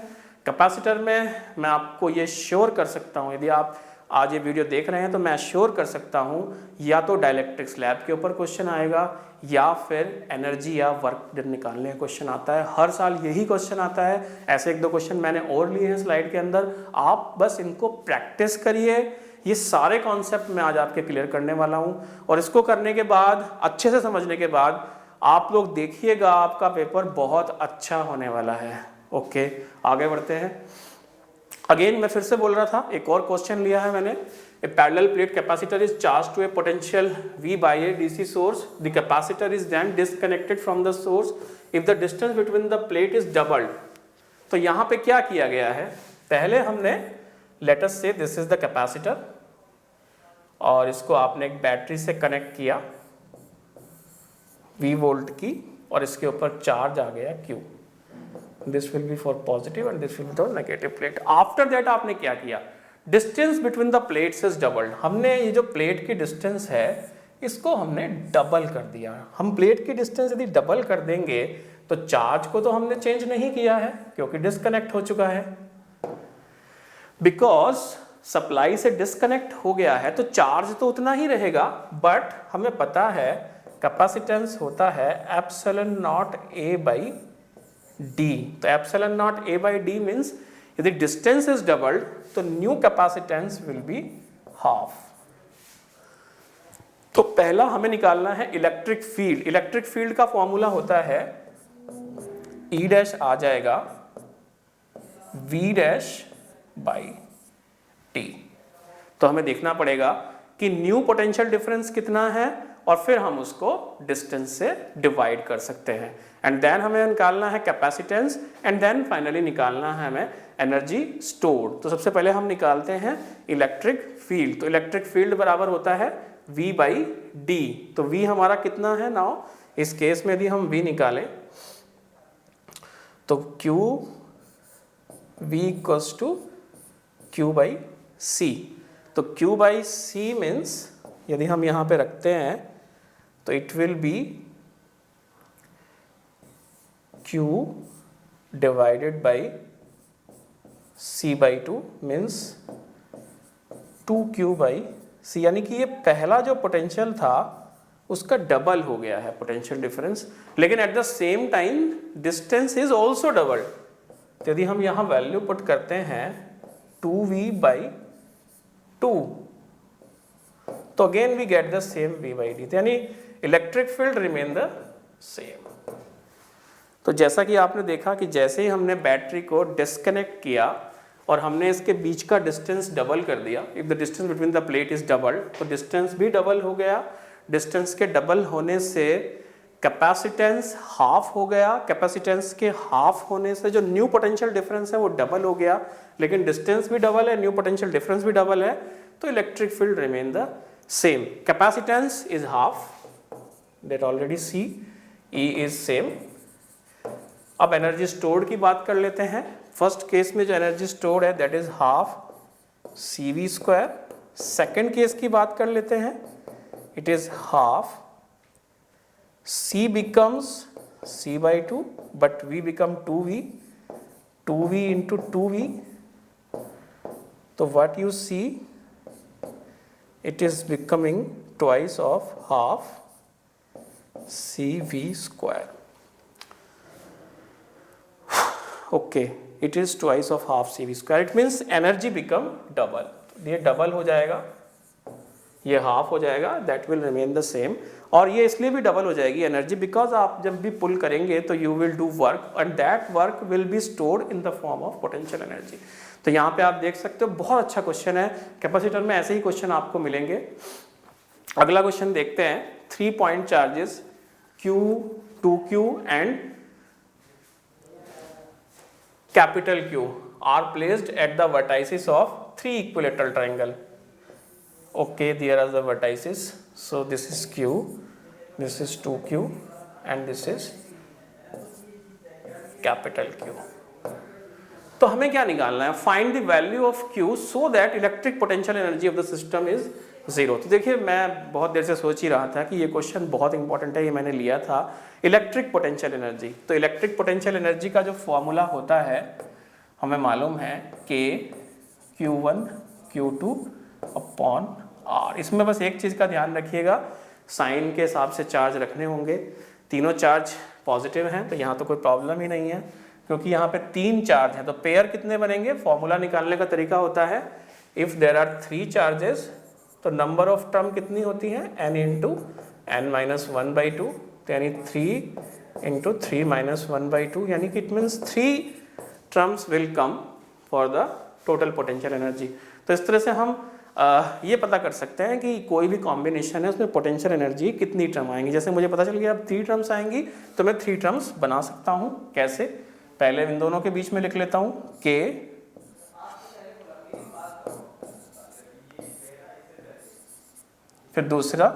Speaker 1: कैपेसिटर में मैं आपको ये श्योर कर सकता हूँ, यदि आप आज ये वीडियो देख रहे हैं तो मैं श्योर कर सकता हूँ या तो डाइलेक्ट्रिक स्लैब के ऊपर क्वेश्चन आएगा या फिर एनर्जी या वर्क निकालने का क्वेश्चन आता है। हर साल यही क्वेश्चन आता है। ऐसे एक दो क्वेश्चन मैंने और लिए हैं स्लाइड के अंदर, आप बस इनको प्रैक्टिस करिए। ये सारे कॉन्सेप्ट मैं आज आपके क्लियर करने वाला हूँ और इसको करने के बाद, अच्छे से समझने के बाद आप लोग देखिएगा आपका पेपर बहुत अच्छा होने वाला है। ओके, आगे बढ़ते हैं। अगेन मैं फिर से बोल रहा था, एक और क्वेश्चन लिया है मैंने। A parallel plate capacitor is charge to a potential V by a DC source. The capacitor is then disconnected from the source if the distance between the plate is doubled. तो यहाँ पे क्या किया गया है, पहले हमने let us say this is the capacitor और इसको आपने एक बैटरी से कनेक्ट किया V वोल्ट की और इसके ऊपर चार्ज आ गया Q. This will be for positive and this will be the negative plate. After that आपने क्या किया, distance between the plates is doubled. हमने ये जो प्लेट की डिस्टेंस है इसको हमने डबल कर दिया। हम प्लेट की डिस्टेंस यदि डबल कर देंगे तो चार्ज को तो हमने चेंज नहीं किया है क्योंकि डिस्कनेक्ट हो चुका है। बिकॉज सप्लाई से डिस्कनेक्ट हो गया है तो चार्ज तो उतना ही रहेगा, बट हमें पता है कैपेसिटेंस होता है epsilon not A by D। तो epsilon not A by D means यदि डिस्टेंस इज डबल्ड तो new capacitance will be half. तो पहला हमें निकालना है इलेक्ट्रिक फील्ड। इलेक्ट्रिक फील्ड का फॉर्मूला होता है E डैश आ जाएगा V डैश बाई T। तो हमें देखना पड़ेगा कि न्यू पोटेंशियल डिफरेंस कितना है और फिर हम उसको डिस्टेंस से डिवाइड कर सकते हैं। एंड देन हमें निकालना है कैपेसिटेंस एंड देन फाइनली निकालना है हमें एनर्जी स्टोर्ड। तो सबसे पहले हम निकालते हैं इलेक्ट्रिक फील्ड। तो इलेक्ट्रिक फील्ड बराबर होता है V बाई D। तो V हमारा कितना है नाउ, इस केस में यदि हम V निकालें तो Q V equals to Q by C। तो Q बाई C मीन्स यदि हम यहाँ पे रखते हैं तो it will be Q divided by C by 2 means 2Q by C। यानी कि ये पहला जो पोटेंशियल था उसका डबल हो गया है पोटेंशियल डिफरेंस, लेकिन at the same time distance is also double. तो यदि हम यहाँ वैल्यू पुट करते हैं 2V बाई 2 तो again we get the same V by D। यानी electric field remain the same. तो जैसा कि आपने देखा कि जैसे ही हमने बैटरी को डिस्कनेक्ट किया और हमने इसके बीच का डिस्टेंस डबल कर दिया, if the distance between the plate is double तो डिस्टेंस भी डबल हो गया। डिस्टेंस के डबल होने से कैपेसिटेंस हाफ हो गया। कैपेसिटेंस के हाफ होने से जो न्यू पोटेंशियल डिफरेंस है वो डबल हो गया, लेकिन डिस्टेंस भी डबल है, न्यू पोटेंशियल डिफरेंस भी डबल है, तो electric field remain the same. Capacitance is half, that already C, E is same. अब एनर्जी स्टोर्ड की बात कर लेते हैं। फर्स्ट केस में जो एनर्जी स्टोर्ड है that is half CV square. Second case की बात कर लेते हैं, it is half C becomes C by 2 but V become 2V, 2V into 2V तो what you see, it is becoming twice of half CV square. Okay, it is twice of half CV square. It means energy become double. ये double हो जाएगा, ये half हो जाएगा, that will remain the same. और ये इसलिए भी डबल हो जाएगी एनर्जी बिकॉज आप जब भी पुल करेंगे तो you will do work and that work will be stored in the form of potential energy. तो यहाँ पे आप देख सकते हो, बहुत अच्छा क्वेश्चन है. कैपेसिटर में ऐसे ही क्वेश्चन आपको मिलेंगे. अगला क्वेश्चन देखते हैं. 3 point charges Q, 2Q and capital Q are placed at the vertices of 3 equilateral triangle. Okay, there are the vertices. So this is Q, this is 2Q and this is capital Q. तो हमें क्या निकालना है? Find the value of Q so that electric potential energy of the system is 0. तो देखिए, मैं बहुत देर से सोच ही रहा था कि ये क्वेश्चन बहुत इंपॉर्टेंट है. ये मैंने लिया था इलेक्ट्रिक पोटेंशियल एनर्जी. तो इलेक्ट्रिक पोटेंशियल एनर्जी का जो फॉर्मूला होता है हमें मालूम है K Q1 Q2 upon R. इसमें बस एक चीज़ का ध्यान रखिएगा, साइन के हिसाब से चार्ज रखने होंगे. तीनों चार्ज पॉजिटिव हैं तो यहाँ तो कोई प्रॉब्लम ही नहीं है, क्योंकि यहाँ पे 3 चार्ज हैं. तो पेयर कितने बनेंगे? फॉर्मूला निकालने का तरीका होता है, इफ़ देर आर 3 चार्जेस तो नंबर ऑफ टर्म कितनी होती है? n into n minus 1/2. तो यानी 3 इंटू 3 माइनस 1/2, यानी कि it means 3 terms will come for the total potential energy. तो इस तरह से हम ये पता कर सकते हैं कि कोई भी कॉम्बिनेशन है उसमें पोटेंशियल एनर्जी कितनी टर्म आएंगी. जैसे मुझे पता चल गया अब 3 टर्म्स आएंगी तो मैं 3 टर्म्स बना सकता हूँ. कैसे? पहले इन दोनों के बीच में लिख लेता हूँ K फिर दूसरा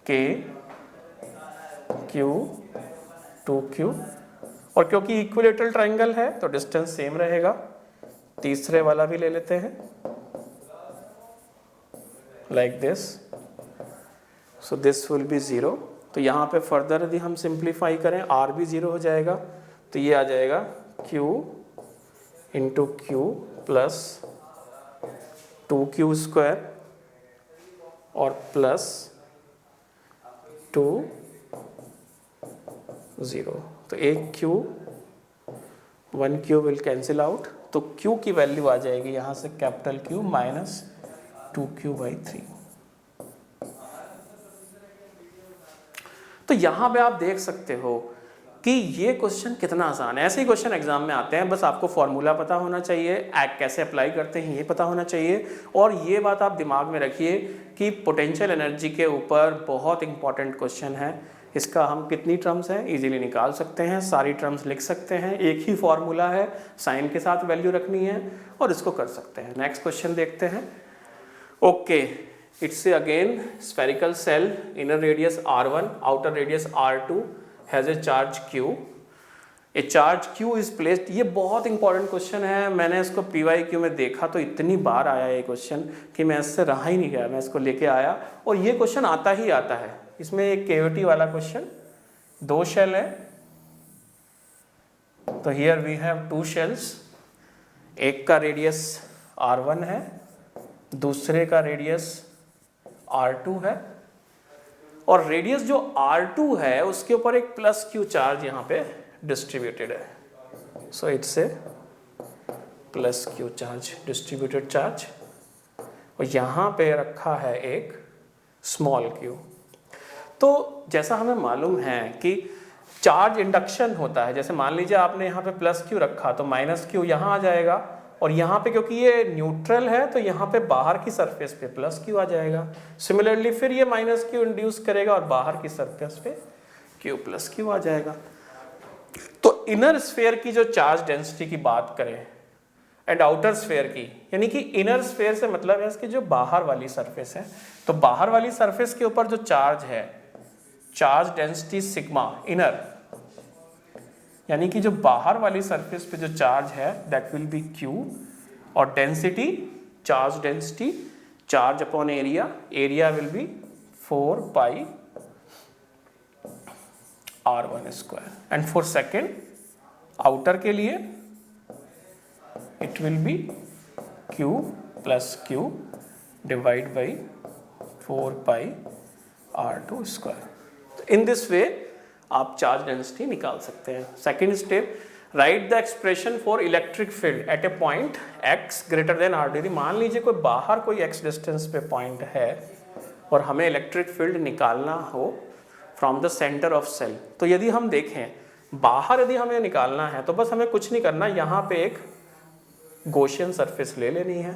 Speaker 1: K Q 2Q, और क्योंकि इक्विलेटरल ट्राइंगल है तो डिस्टेंस सेम रहेगा. तीसरे वाला भी ले लेते हैं like this. So this will B 0. तो यहाँ पे फर्दर यदि हम सिंप्लीफाई करें R भी 0 हो जाएगा. तो ये आ जाएगा Q into Q plus 2Q square और प्लस 2 0. तो एक Q 1Q will cancel out. तो Q की वैल्यू आ जाएगी यहाँ से कैपिटल Q माइनस 2Q/3. तो यहाँ पे आप देख सकते हो कि ये क्वेश्चन कितना आसान है. ऐसे ही क्वेश्चन एग्जाम में आते हैं, बस आपको फॉर्मूला पता होना चाहिए, कैसे अप्लाई करते हैं ये पता होना चाहिए. और ये बात आप दिमाग में रखिए कि पोटेंशियल एनर्जी के ऊपर बहुत इंपॉर्टेंट क्वेश्चन है. इसका हम कितनी टर्म्स हैं इजीली निकाल सकते हैं, सारी टर्म्स लिख सकते हैं. एक ही फॉर्मूला है, साइन के साथ वैल्यू रखनी है और इसको कर सकते हैं. नेक्स्ट क्वेश्चन देखते हैं. Okay, it's again spherical shell, inner radius R1, outer radius R2, has a charge Q. A charge Q is placed. ये बहुत इंपॉर्टेंट क्वेश्चन है. मैंने इसको PYQ में देखा तो इतनी बार आया ये क्वेश्चन कि मैं इससे रहा ही नहीं गया, मैं इसको लेके आया. और ये क्वेश्चन आता ही आता है. इसमें एक केविटी वाला क्वेश्चन, 2 शेल है. तो हियर वी हैव 2 शेल्स. एक का रेडियस R1 है, दूसरे का रेडियस R2 है. और रेडियस जो R2 है उसके ऊपर एक प्लस Q चार्ज यहाँ पे डिस्ट्रीब्यूटेड है. So it's a plus Q charge, distributed charge. और यहाँ पे रखा है एक स्मॉल q. तो जैसा हमें मालूम है कि चार्ज इंडक्शन होता है, जैसे मान लीजिए आपने यहाँ पे प्लस Q रखा तो माइनस Q यहाँ आ जाएगा. और यहाँ पे क्योंकि ये न्यूट्रल है तो यहाँ पे बाहर की सरफेस पे प्लस Q आ जाएगा. सिमिलरली फिर ये माइनस Q इंड्यूस करेगा और बाहर की सरफेस पे Q प्लस Q आ जाएगा. तो इनर स्फीयर की जो चार्ज डेंसिटी की बात करें एंड आउटर स्फीयर की, यानी कि इनर स्फीयर से मतलब है इसकी जो बाहर वाली सरफेस है, तो बाहर वाली सरफेस के ऊपर जो चार्ज है, चार्ज डेंसिटी सिग्मा इनर, यानी कि जो बाहर वाली सरफेस पे जो चार्ज है दैट विल बी Q. और density, charge density, charge upon area, area will be 4 pi R1 square. And for second outer के लिए it will be Q plus Q divide by 4 pi R2 square. तो in this way आप charge density निकाल सकते हैं। Second step, right the expression for electric field at A point x greater than r degree. मान लीजिए कोई बाहर कोई x डिस्टेंस पे पॉइंट है और हमें इलेक्ट्रिक फील्ड निकालना हो from the centre of cell. तो यदि हम देखें बाहर यदि हमें निकालना है तो बस हमें कुछ नहीं करना, यहाँ पे एक गॉसियन सरफेस ले लेनी है।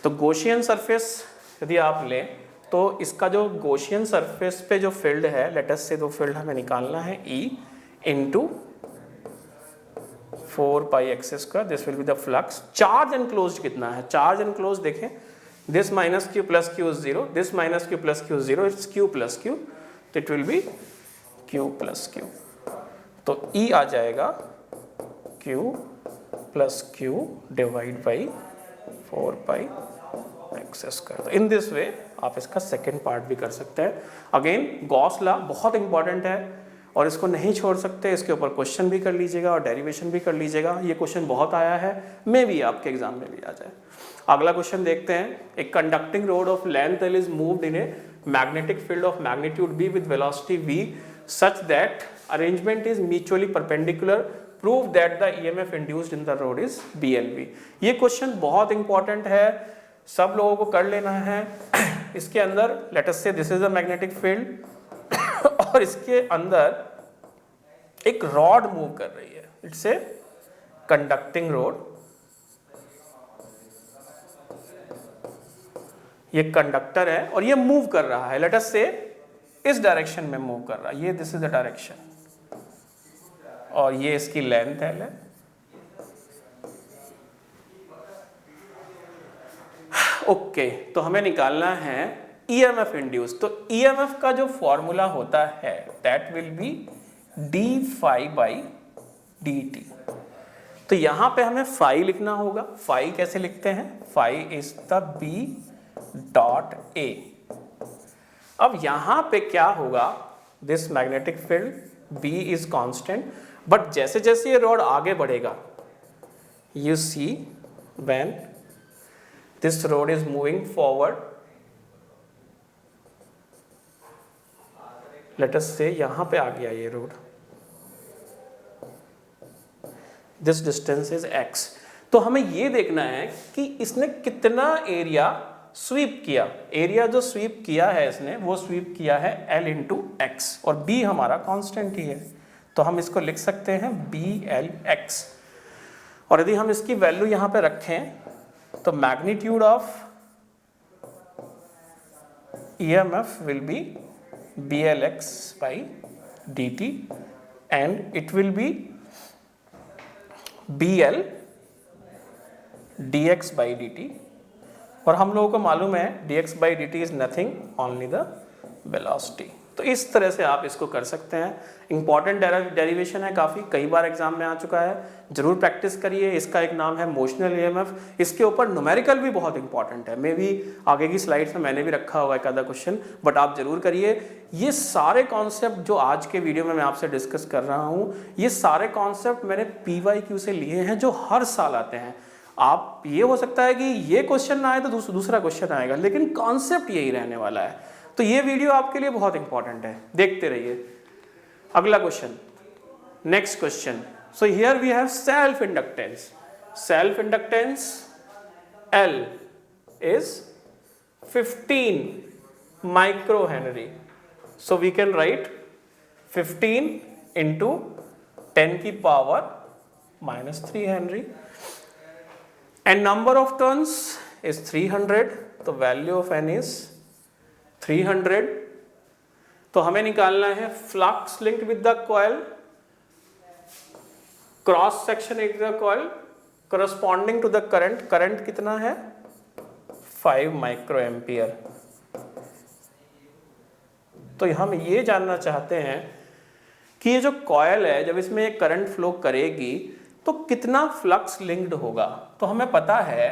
Speaker 1: तो गॉसियन सरफेस यदि आप लें तो इसका जो गॉसियन सरफेस पे जो फील्ड है, लेट अस से दो फील्ड हमें निकालना है E into 4 pi X square, this will be the flux. Charge enclosed कितना है, चार्ज एनक्लोज्ड देखें, this minus Q plus Q is 0, this minus Q plus Q 0, it's Q plus Q, तो it will be Q plus Q. तो E आ जाएगा Q plus Q divide by 4 pi X square. तो in this way आप इसका second part भी कर सकते हैं। अगेन गॉस लॉ बहुत इंपॉर्टेंट है और इसको नहीं छोड़ सकते, इसके ऊपर क्वेश्चन भी कर लीजिएगा और डेरिवेशन भी कर लीजिएगा। ये क्वेश्चन बहुत आया है, मे भी आपके एग्जाम में भी आ जाए। अगला क्वेश्चन देखते हैं। एक conducting road of length L is moved in a magnetic field of magnitude B with velocity V such that arrangement is mutually perpendicular, prove that the EMF induced in the road is BLV। ये question बहुत important है, सब लोगों को कर लेना है। इसके अंदर late us say this is a magnetic field और इसके अंदर एक रॉड मूव कर रही है, इट्स ए कंडक्टिंग रोड। ये कंडक्टर है और ये मूव कर रहा है, लेट अस से इस डायरेक्शन में मूव कर रहा है, ये दिस इज द डायरेक्शन और ये इसकी लेंथ है। ओके, तो हमें निकालना है EMF इंड्यूस। तो EMF का जो फॉर्मूला होता है that will B d phi by dt। तो यहां पे हमें phi लिखना होगा। phi कैसे लिखते हैं, phi is the B dot A। अब यहां पे क्या होगा, this magnetic field B is constant, but जैसे जैसे ये रॉड आगे बढ़ेगा, you see when this road is moving forward, late us से यहां पे आ गया ये road, this distance is x। तो हमें ये देखना है कि इसने कितना एरिया स्वीप किया। एरिया जो स्वीप किया है इसने, वो स्वीप किया है L इंटू एक्स और B हमारा कांस्टेंट ही है, तो हम इसको लिख सकते हैं BLX। और यदि हम इसकी वैल्यू यहां पे रखें तो magnitude of EMF will be BLX by dt and it will be BL dx by dt। और हम लोगों को मालूम है dx by dt is nothing only the velocity. तो इस तरह से आप इसको कर सकते हैं। इंपॉर्टेंट डेरिवेशन है, काफ़ी कई बार एग्जाम में आ चुका है, जरूर प्रैक्टिस करिए। इसका एक नाम है मोशनल EMF, इसके ऊपर न्यूमेरिकल भी बहुत इंपॉर्टेंट है। मे भी आगे की स्लाइड्स में मैंने भी रखा हुआ है एक आधा क्वेश्चन, बट आप जरूर करिए। ये सारे कॉन्सेप्ट जो आज के वीडियो में मैं आपसे डिस्कस कर रहा हूँ, ये सारे कॉन्सेप्ट मैंने PYQ से लिए हैं जो हर साल आते हैं। आप ये हो सकता है कि ये क्वेश्चन ना आए तो दूसरा क्वेश्चन आएगा, लेकिन कॉन्सेप्ट यही रहने वाला है। तो ये वीडियो आपके लिए बहुत इंपॉर्टेंट है, देखते रहिए। अगला question, next question. So here we have self inductance. Self inductance L is 15 micro henry. So we can write 15 into 10 की power -3 henry and number of turns is 300, तो value of n is 300। तो हमें निकालना है flux linked with the coil, cross section of the coil corresponding to the current। current कितना है 5 micro ampere. तो हम ये जानना चाहते हैं कि ये जो कॉयल है जब इसमें एक करंट फ्लो करेगी तो कितना फ्लक्स लिंक्ड होगा। तो हमें पता है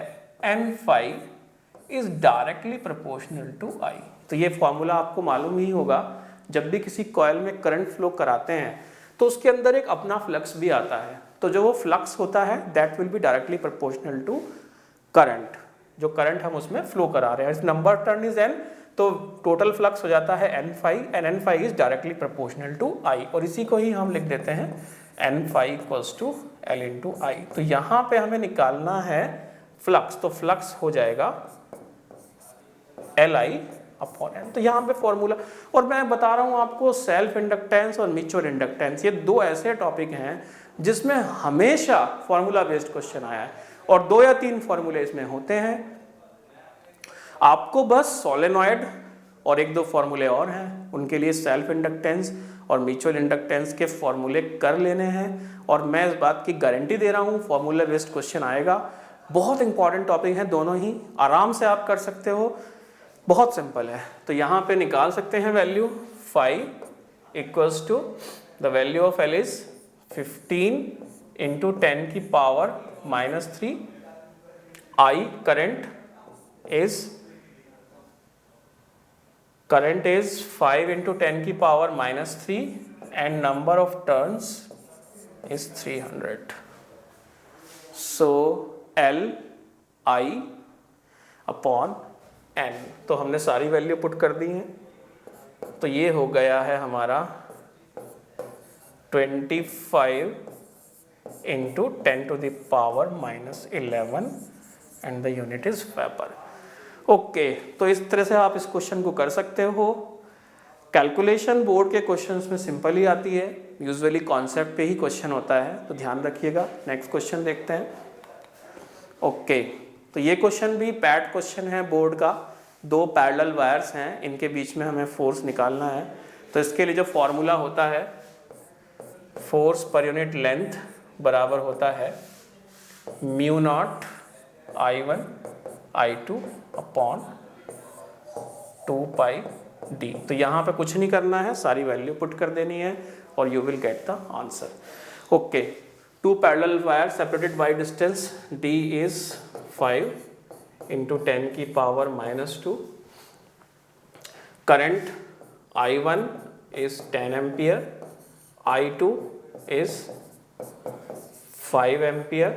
Speaker 1: N5 is directly proportional to I। तो ये फॉर्मूला आपको मालूम ही होगा, जब भी किसी कॉयल में करंट फ्लो कराते हैं तो उसके अंदर एक अपना फ्लक्स भी आता है। तो जो वो फ्लक्स होता है that will be directly proportional to current. जो करंट हम उसमें फ्लो करा रहे हैं। नंबर टर्न इज n, तो टोटल फ्लक्स हो जाता है n phi एंड n phi is directly proportional to I, और इसी को ही हम लिख देते हैं n phi equals to L into I। तो यहाँ पे हमें निकालना है फ्लक्स, तो फ्लक्स हो जाएगा Li अपॉन n। तो यहाँ पे फॉर्मूला, और मैं बता रहा हूँ आपको सेल्फ इंडक्टेंस और म्यूचुअल इंडक्टेंस ये दो ऐसे टॉपिक हैं जिसमें हमेशा फॉर्मूला बेस्ड क्वेश्चन आया है, और 2 या 3 फॉर्मूले इसमें होते हैं। आपको बस सोलेनॉइड और 1-2 फॉर्मूले और हैं, उनके लिए सेल्फ इंडक्टेंस और म्यूचुअल इंडक्टेंस के फॉर्मूले कर लेने हैं, और मैं इस बात की गारंटी दे रहा हूँ फॉर्मूला बेस्ड क्वेश्चन आएगा। बहुत इंपॉर्टेंट टॉपिक है दोनों ही, आराम से आप कर सकते हो, बहुत सिंपल है। तो यहाँ पे निकाल सकते हैं value phi equals to the value of L is 15 into 10 की power -3, I current is 5 into 10 की power -3 and number of turns is 300। So L I upon n, तो हमने सारी वैल्यू पुट कर दी हैं। तो ये हो गया है हमारा 25 into 10 to the power -11 and the unit is weber. Okay, तो इस तरह से आप इस क्वेश्चन को कर सकते हो। कैलकुलेशन बोर्ड के क्वेश्चंस में सिंपल ही आती है, यूजुअली कॉन्सेप्ट पे ही क्वेश्चन होता है, तो ध्यान रखिएगा। नेक्स्ट क्वेश्चन देखते हैं। ओके, तो ये क्वेश्चन भी पैड क्वेश्चन है बोर्ड का। 2 पैरेलल वायर्स हैं, इनके बीच में हमें फोर्स निकालना है। तो इसके लिए जो फॉर्मूला होता है फोर्स पर यूनिट लेंथ बराबर होता है mu not I1 I2 upon 2 pi d। तो यहाँ पे कुछ नहीं करना है, सारी वैल्यू पुट कर देनी है और you will get the answer. Okay, 2 parallel wire separated by distance d is 5 into 10 की power -2। Current I1 is 10 ampere, I2 is 5 ampere.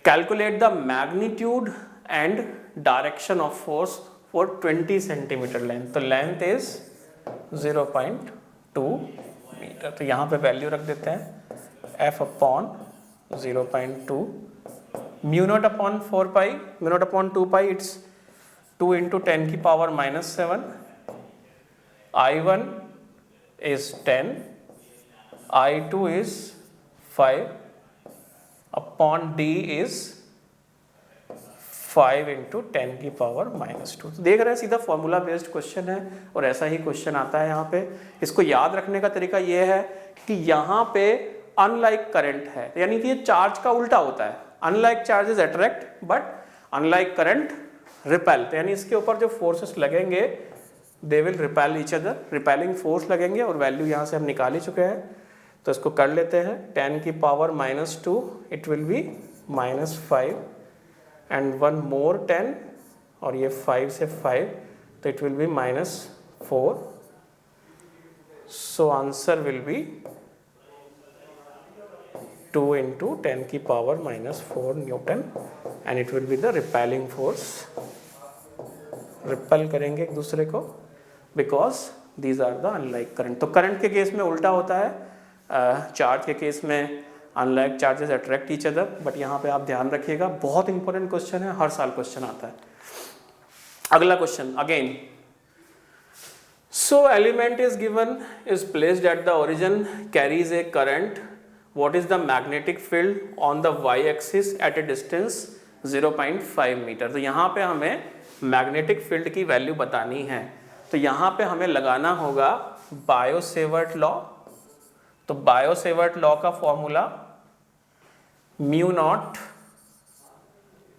Speaker 1: Calculate the magnitude and direction of force for 20 centimeter length. तो length is 0.2 metre. तो यहाँ पे value रख देते हैं F upon 0.2, mu naught upon 4 pi, mu naught upon 2 pi, it's 2 into 10 की power -7। I1 is 10, I2 is 5 upon D is 5 into 10 की power -2। तो देख रहे हैं सीधा फॉर्मूला बेस्ड क्वेश्चन है और ऐसा ही क्वेश्चन आता है यहाँ पे। इसको याद रखने का तरीका ये है कि यहाँ पे अनलाइक करंट है, यानी कि ये चार्ज का उल्टा होता है। Unlike charges attract but unlike current repel, यानी इसके ऊपर जो फोर्सेस लगेंगे they will repel each other, repelling force लगेंगे, और वैल्यू यहाँ से हम निकाल ही चुके हैं। तो इसको कर लेते हैं 10 की power -2, it will be -5 and 1 more 10, और ये 5 से 5, तो it will be -4। So answer will be 2 into 10 की power -4 newton and it will be the repelling force. Repel करेंगे एक दूसरे को because these are the unlike current. तो करंट के केस में उल्टा होता है, चार्ज के केस में unlike charges attract each other. But यहाँ पे आप ध्यान रखिएगा, बहुत इंपॉर्टेंट क्वेश्चन है, हर साल क्वेश्चन आता है। अगला question again, so element is given is placed at the origin, carries a current, what is the magnetic field on the y axis at a distance 0.5 metre. तो यहाँ पे हमें मैग्नेटिक फील्ड की वैल्यू बतानी है। तो यहाँ पे हमें लगाना होगा बायो-सेवर्ट लॉ। तो बायो-सेवर्ट लॉ का formula mu naught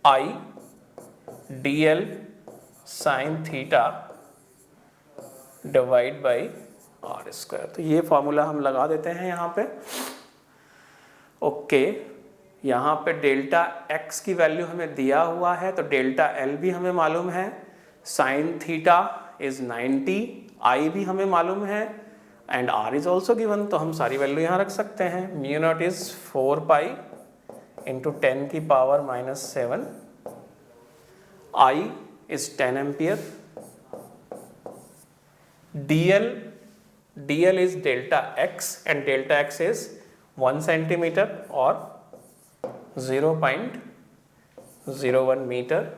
Speaker 1: I dl sine theta divide by R square. तो ये फॉर्मूला हम लगा देते हैं यहाँ पे। ओके, यहाँ पे डेल्टा x की वैल्यू हमें दिया हुआ है, तो डेल्टा L भी हमें मालूम है, साइन थीटा इज 90, I भी हमें मालूम है and R is also given. तो हम सारी वैल्यू यहाँ रख सकते हैं। Mu naught is 4 pi into 10 की power -7, I is 10 ampere, dl is delta x and delta x is 1 centimeter or 0.01 meter,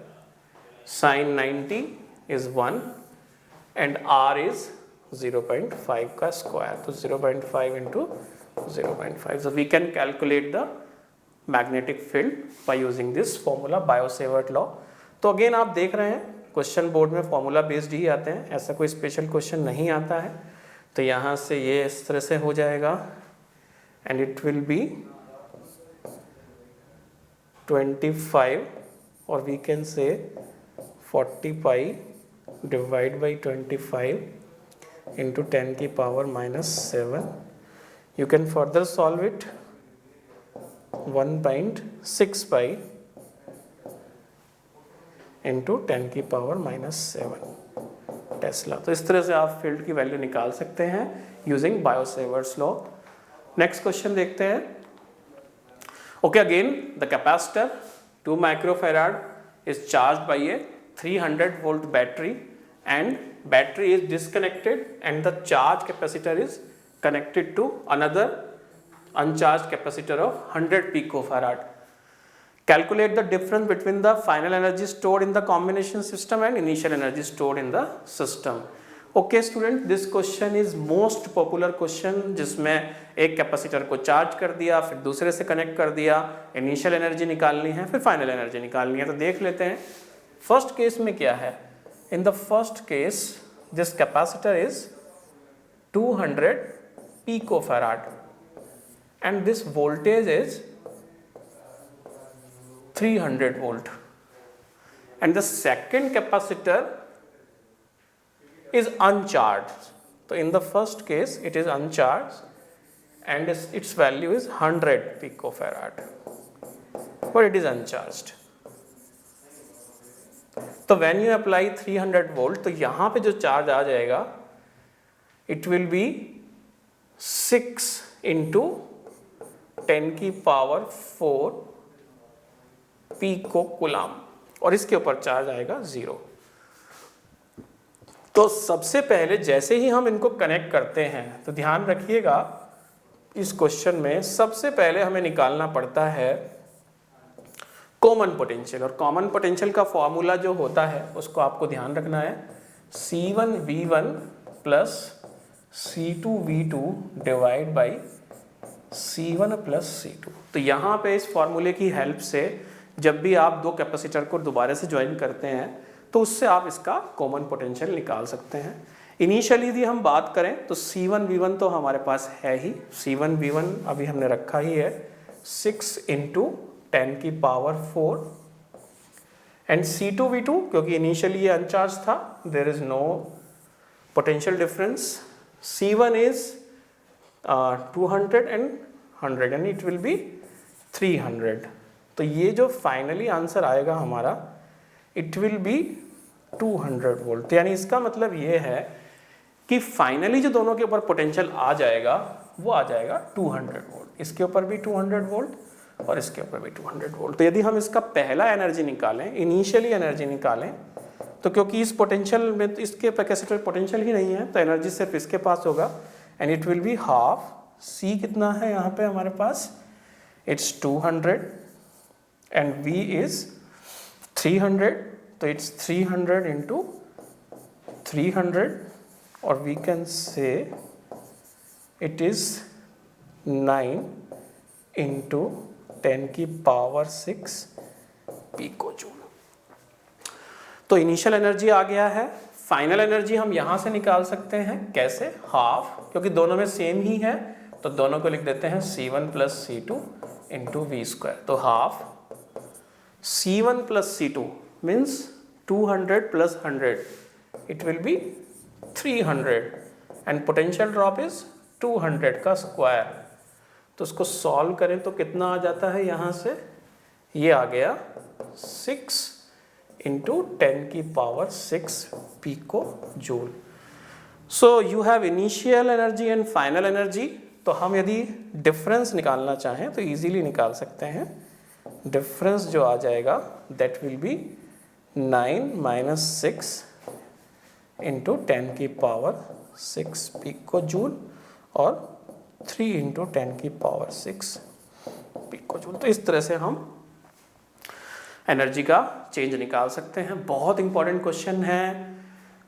Speaker 1: sin 90 is 1 and r is 0.5 का square, तो 0.5 into 0.5. So we can calculate the magnetic field by using this formula, Biot-Savart law. तो again आप देख रहे हैं question board में formula based ही आते हैं, ऐसा कोई स्पेशल क्वेश्चन नहीं आता है। तो यहाँ से ये इस तरह से हो जाएगा एंड इट विल बी 25 और वी कैन से 40 पाई डिवाइड बाई 25 into 10 की power -7. You can further solve it 1.6 pi into 10 की पावर -7 टेस्ला। तो इस तरह से आप फील्ड की वैल्यू निकाल सकते हैं using bio-Savart's law. Next question देखते हैं। Okay, again the capacitor 2 microfarad is charged by a 300 volt battery and battery is disconnected and the charge capacitor is connected to another uncharged capacitor of 100 picofarad. Calculate the difference between the final energy stored in the combination system and initial energy stored in the system. Okay student, this question is most popular question जिसमें एक capacitor को charge कर दिया, फिर दूसरे से connect कर दिया, इनिशियल एनर्जी निकालनी है, फिर फाइनल एनर्जी निकालनी है। तो देख लेते हैं फर्स्ट केस में क्या है। In the first case, this capacitor is 200 picofarad and this voltage is 300 volt and the second capacitor is uncharged. So in the first case it is uncharged and its value is 100 picofarad, but it is uncharged. तो when you apply 300 volt, तो यहाँ पे जो charge आ जाएगा it will be 6 into 10 की power 4 pico coulomb और इसके ऊपर चार्ज आएगा 0। तो सबसे पहले जैसे ही हम इनको कनेक्ट करते हैं तो ध्यान रखिएगा इस क्वेश्चन में सबसे पहले हमें निकालना पड़ता है कॉमन पोटेंशियल, और कॉमन पोटेंशियल का फॉर्मूला जो होता है उसको आपको ध्यान रखना है C1V1 plus C2V2 divide by C1 plus C2। तो यहाँ पे इस फॉर्मूले की हेल्प से जब भी आप दो कैपेसिटर को दोबारा से ज्वाइन करते हैं तो उससे आप इसका कॉमन पोटेंशियल निकाल सकते हैं। इनिशियली यदि हम बात करें तो C1V1 तो हमारे पास है ही, C1V1 अभी हमने रखा ही है 6 into 10 की पावर 4 एंड C2V2 क्योंकि इनिशियली ये अनचार्ज था, there is no potential difference. C1 is 200 and 100 एंड इट विल बी 300। तो ये जो फाइनली आंसर आएगा हमारा इट विल बी 200 वोल्ट। यानी इसका मतलब ये है कि फाइनली जो दोनों के ऊपर पोटेंशियल आ जाएगा वो आ जाएगा 200 वोल्ट, इसके ऊपर भी 200 वोल्ट और इसके ऊपर भी 200 वोल्ट। तो यदि हम इसका पहला एनर्जी निकालें, इनिशियली एनर्जी निकालें, तो क्योंकि इस पोटेंशियल में तो इसके कैपेसिटर पोटेंशियल ही नहीं है तो एनर्जी सिर्फ इसके पास होगा and it will be half. C कितना है यहाँ पे हमारे पास, इट्स 200 एंड V इज 300, तो इट्स 300 into 300 और we can say it is 9 into 10 की पावर 6 पिको जूल। तो इनिशियल एनर्जी आ गया है। फाइनल एनर्जी हम यहां से निकाल सकते हैं, कैसे, हाफ, क्योंकि दोनों में सेम ही है तो दोनों को लिख देते हैं C1 plus C2 into V square. तो half C1 plus C2 means 200 plus 100 it will be 300 and potential drop is 200 का स्क्वायर। तो उसको सॉल्व करें तो कितना आ जाता है, यहाँ से ये आ गया 6 into 10 की पावर 6 pico joule. So you have initial energy and final energy. तो हम यदि डिफरेंस निकालना चाहें तो इजीली निकाल सकते हैं। डिफरेंस जो आ जाएगा that will B 9 minus 6 into 10 की पावर 6 पिको जूल और 3 इंटू 10 की पावर 6 पिको जूल। तो इस तरह से हम एनर्जी का चेंज निकाल सकते हैं। बहुत इंपॉर्टेंट क्वेश्चन है।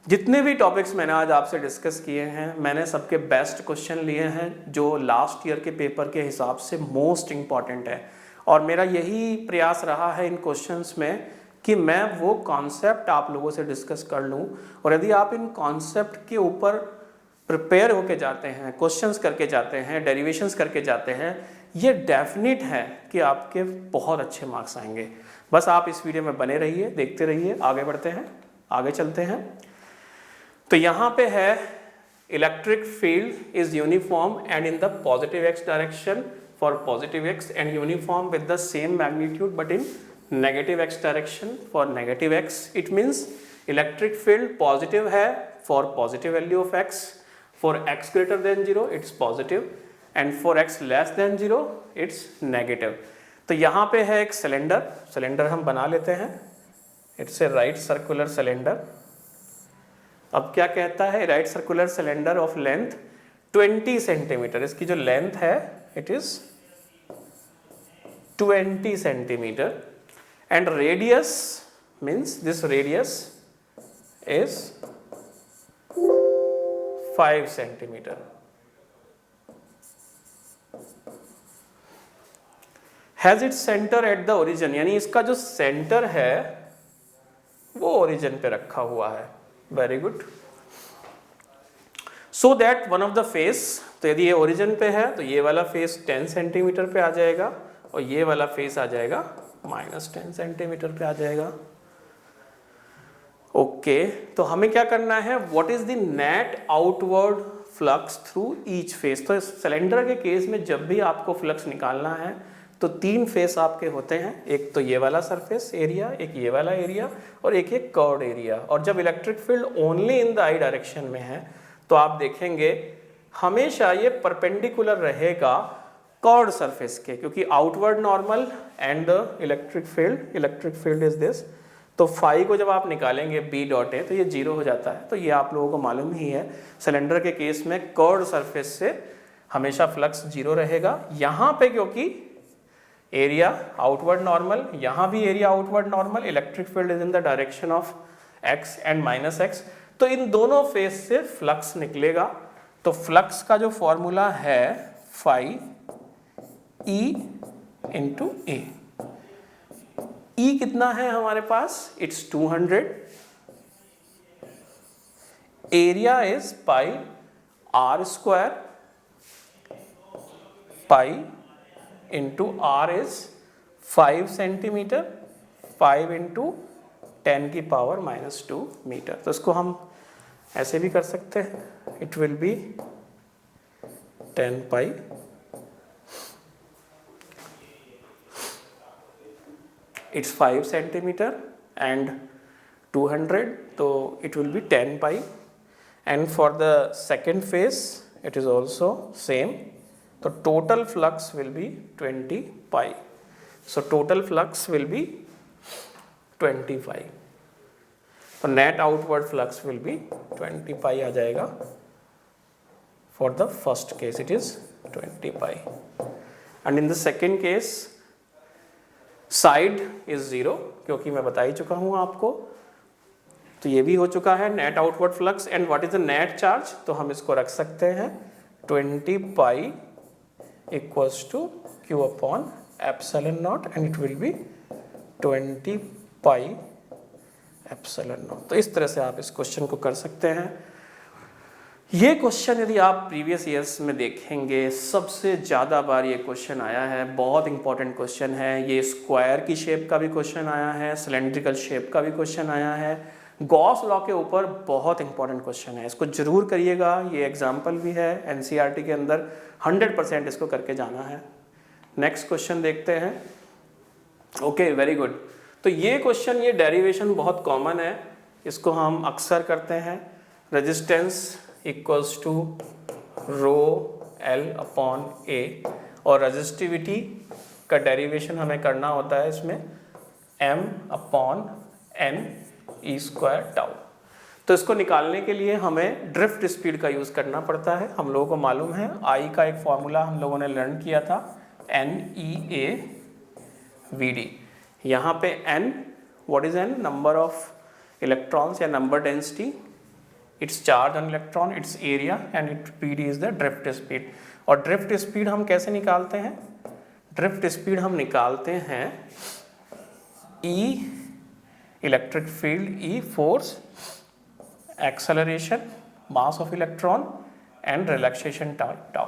Speaker 1: जितने भी टॉपिक्स मैंने आज आपसे डिस्कस किए हैं मैंने सबके बेस्ट क्वेश्चन लिए हैं जो लास्ट ईयर के पेपर के हिसाब से मोस्ट इम्पॉर्टेंट है, और मेरा यही प्रयास रहा है इन क्वेश्चंस में कि मैं वो कॉन्सेप्ट आप लोगों से डिस्कस कर लूं, और यदि आप इन कॉन्सेप्ट के ऊपर प्रिपेयर होके जाते हैं, क्वेश्चंस करके जाते हैं, डेरिवेशंस करके जाते हैं, ये डेफिनेट है कि आपके बहुत अच्छे मार्क्स आएंगे। बस आप इस वीडियो में बने रहिए, देखते रहिए। आगे बढ़ते हैं, आगे चलते हैं। तो यहाँ पे है electric field is uniform and in the positive X direction for positive X and uniform with the same magnitude but in negative X direction for negative X. It means electric field positive है for positive value of X, for X greater than 0 it's positive and for X less than 0 it's negative. तो यहाँ पे है एक cylinder हम बना लेते हैं। It's a right circular cylinder. अब क्या कहता है, right circular cylinder of length 20 centimetre. इसकी जो लेंथ है it is 20 centimetre and radius means this radius is 5 centimetre. Has it centre at the origin, यानी इसका जो सेंटर है वो ओरिजिन पे रखा हुआ है। Very good. So that one of the face, तो यदि ये ओरिजिन पे है तो ये वाला फेस 10 सेंटीमीटर पे आ जाएगा और ये वाला फेस आ जाएगा -10 सेंटीमीटर पे आ जाएगा। ओके, तो हमें क्या करना है, what is the net outward flux through each face. तो सिलेंडर के केस में जब भी आपको फ्लक्स निकालना है तो 3 फेस आपके होते हैं, एक तो ये वाला सरफेस एरिया, एक ये वाला एरिया और एक ये कर्व्ड एरिया। और जब electric field only in the I direction में है तो आप देखेंगे हमेशा ये परपेंडिकुलर रहेगा कर्व्ड सरफेस के, क्योंकि outward normal and the electric field is this. तो फाई को जब आप निकालेंगे बी डॉट ए तो ये 0 हो जाता है। तो ये आप लोगों को मालूम ही है, सिलेंडर के केस में कर्व्ड सरफेस से हमेशा फ्लक्स 0 रहेगा। यहाँ पे क्योंकि एरिया आउटवर्ड नॉर्मल, यहाँ भी area outward normal, electric field is in the direction of x and -x, तो इन दोनों फेस से फ्लक्स निकलेगा। तो फ्लक्स का जो फॉर्मूला है phi E into A. E कितना है हमारे पास, it's 200, area is pi r square, pi into R is 5 centimetre, 5 into 10 की पावर -2 मीटर। तो इसको हम ऐसे भी कर सकते हैं, it will be 10 pi it's 5 centimetre and 200, तो it will be 10 pi. And for the second face it is also same. तो total flux will be 20 pi. So total flux will be 20 pi. तो net outward flux will be 20 pi आ जाएगा। For the first case it is 20 pi. And in the second case side is 0, क्योंकि मैं बता ही चुका हूँ आपको। तो ये भी हो चुका है net outward flux। And what is the net charge? तो हम इसको रख सकते हैं 20 pi equals to q upon epsilon naught and it will be 20 pi epsilon naught। तो इस तरह से आप इस क्वेश्चन को कर सकते हैं। ये क्वेश्चन यदि आप प्रीवियस ईयर्स में देखेंगे सबसे ज़्यादा बार ये क्वेश्चन आया है, बहुत इंपॉर्टेंट क्वेश्चन है। ये स्क्वायर की शेप का भी क्वेश्चन आया है, सिलेंड्रिकल शेप का भी क्वेश्चन आया है, गॉस लॉ के ऊपर बहुत इंपॉर्टेंट क्वेश्चन है। इसको जरूर करिएगा, ये एग्जाम्पल भी है एनसीईआरटी के अंदर, 100% इसको करके जाना है। नेक्स्ट क्वेश्चन देखते हैं। Okay, very good. तो ये क्वेश्चन, ये डेरिवेशन बहुत कॉमन है, इसको हम अक्सर करते हैं। Resistance equals to rho L upon A और रेजिस्टिविटी का डेरिवेशन हमें करना होता है इसमें m/n e² टाउ। तो इसको निकालने के लिए हमें ड्रिफ्ट स्पीड का यूज़ करना पड़ता है। हम लोगों को मालूम है I का एक फॉर्मूला हम लोगों ने लर्न किया था NEAVD। यहाँ पे n, what is n? Number of electrons या number density, it's charge on electron, it's area, and it PD is the drift speed. और ड्रिफ्ट स्पीड हम कैसे निकालते हैं? ड्रिफ्ट स्पीड हम निकालते हैं E electric field, E force, acceleration, mass of electron and relaxation tau.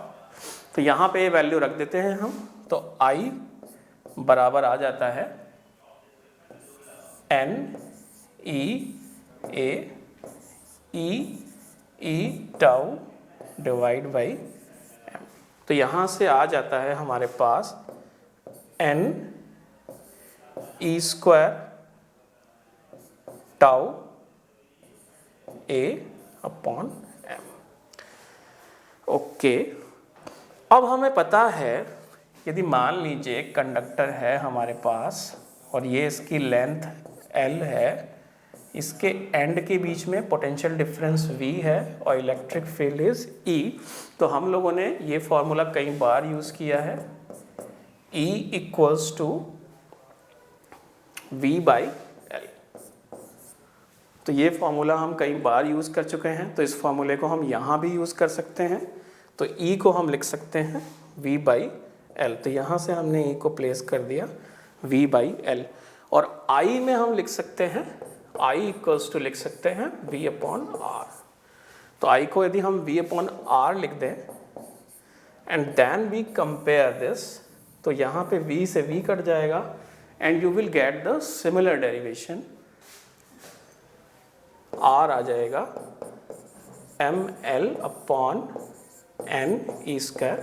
Speaker 1: तो यहाँ पे वैल्यू रख देते हैं हम। तो I बराबर आ जाता है NEAE tau divide by m। तो यहाँ से आ जाता है हमारे पास NE² टाउ A/m। ओके, अब हमें पता है यदि मान लीजिए कंडक्टर है हमारे पास और ये इसकी लेंथ L है, इसके एंड के बीच में पोटेंशियल डिफरेंस V है और इलेक्ट्रिक फील्ड इज E। तो हम लोगों ने ये फॉर्मूला कई बार यूज़ किया है, E इक्वल्स टू V/L। तो ये फॉर्मूला हम कई बार यूज़ कर चुके हैं, तो इस फॉर्मूले को हम यहाँ भी यूज़ कर सकते हैं। तो E को हम लिख सकते हैं V/L। तो यहाँ से हमने E को प्लेस कर दिया V/L। और I में हम लिख सकते हैं, I इक्वल्स टू लिख सकते हैं V/R। तो I को यदि हम V/R लिख दें and then we compare this, तो यहाँ पे V से V कट जाएगा and you will get the similar derivation. R आ जाएगा mL/n e²।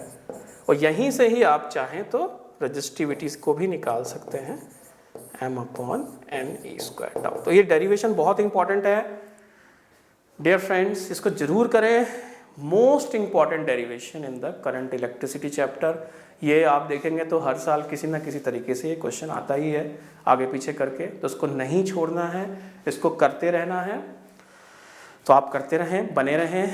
Speaker 1: और यहीं से ही आप चाहें तो रजिस्टिविटीज को भी निकाल सकते हैं m/n e² टाउ। तो ये डेरिवेशन बहुत इंपॉर्टेंट है डियर फ्रेंड्स, इसको जरूर करें। Most important derivation in the current electricity chapter. ये आप देखेंगे तो हर साल किसी ना किसी तरीके से ये क्वेश्चन आता ही है आगे पीछे करके, तो उसको नहीं छोड़ना है, इसको करते रहना है। तो आप करते रहें, बने रहें।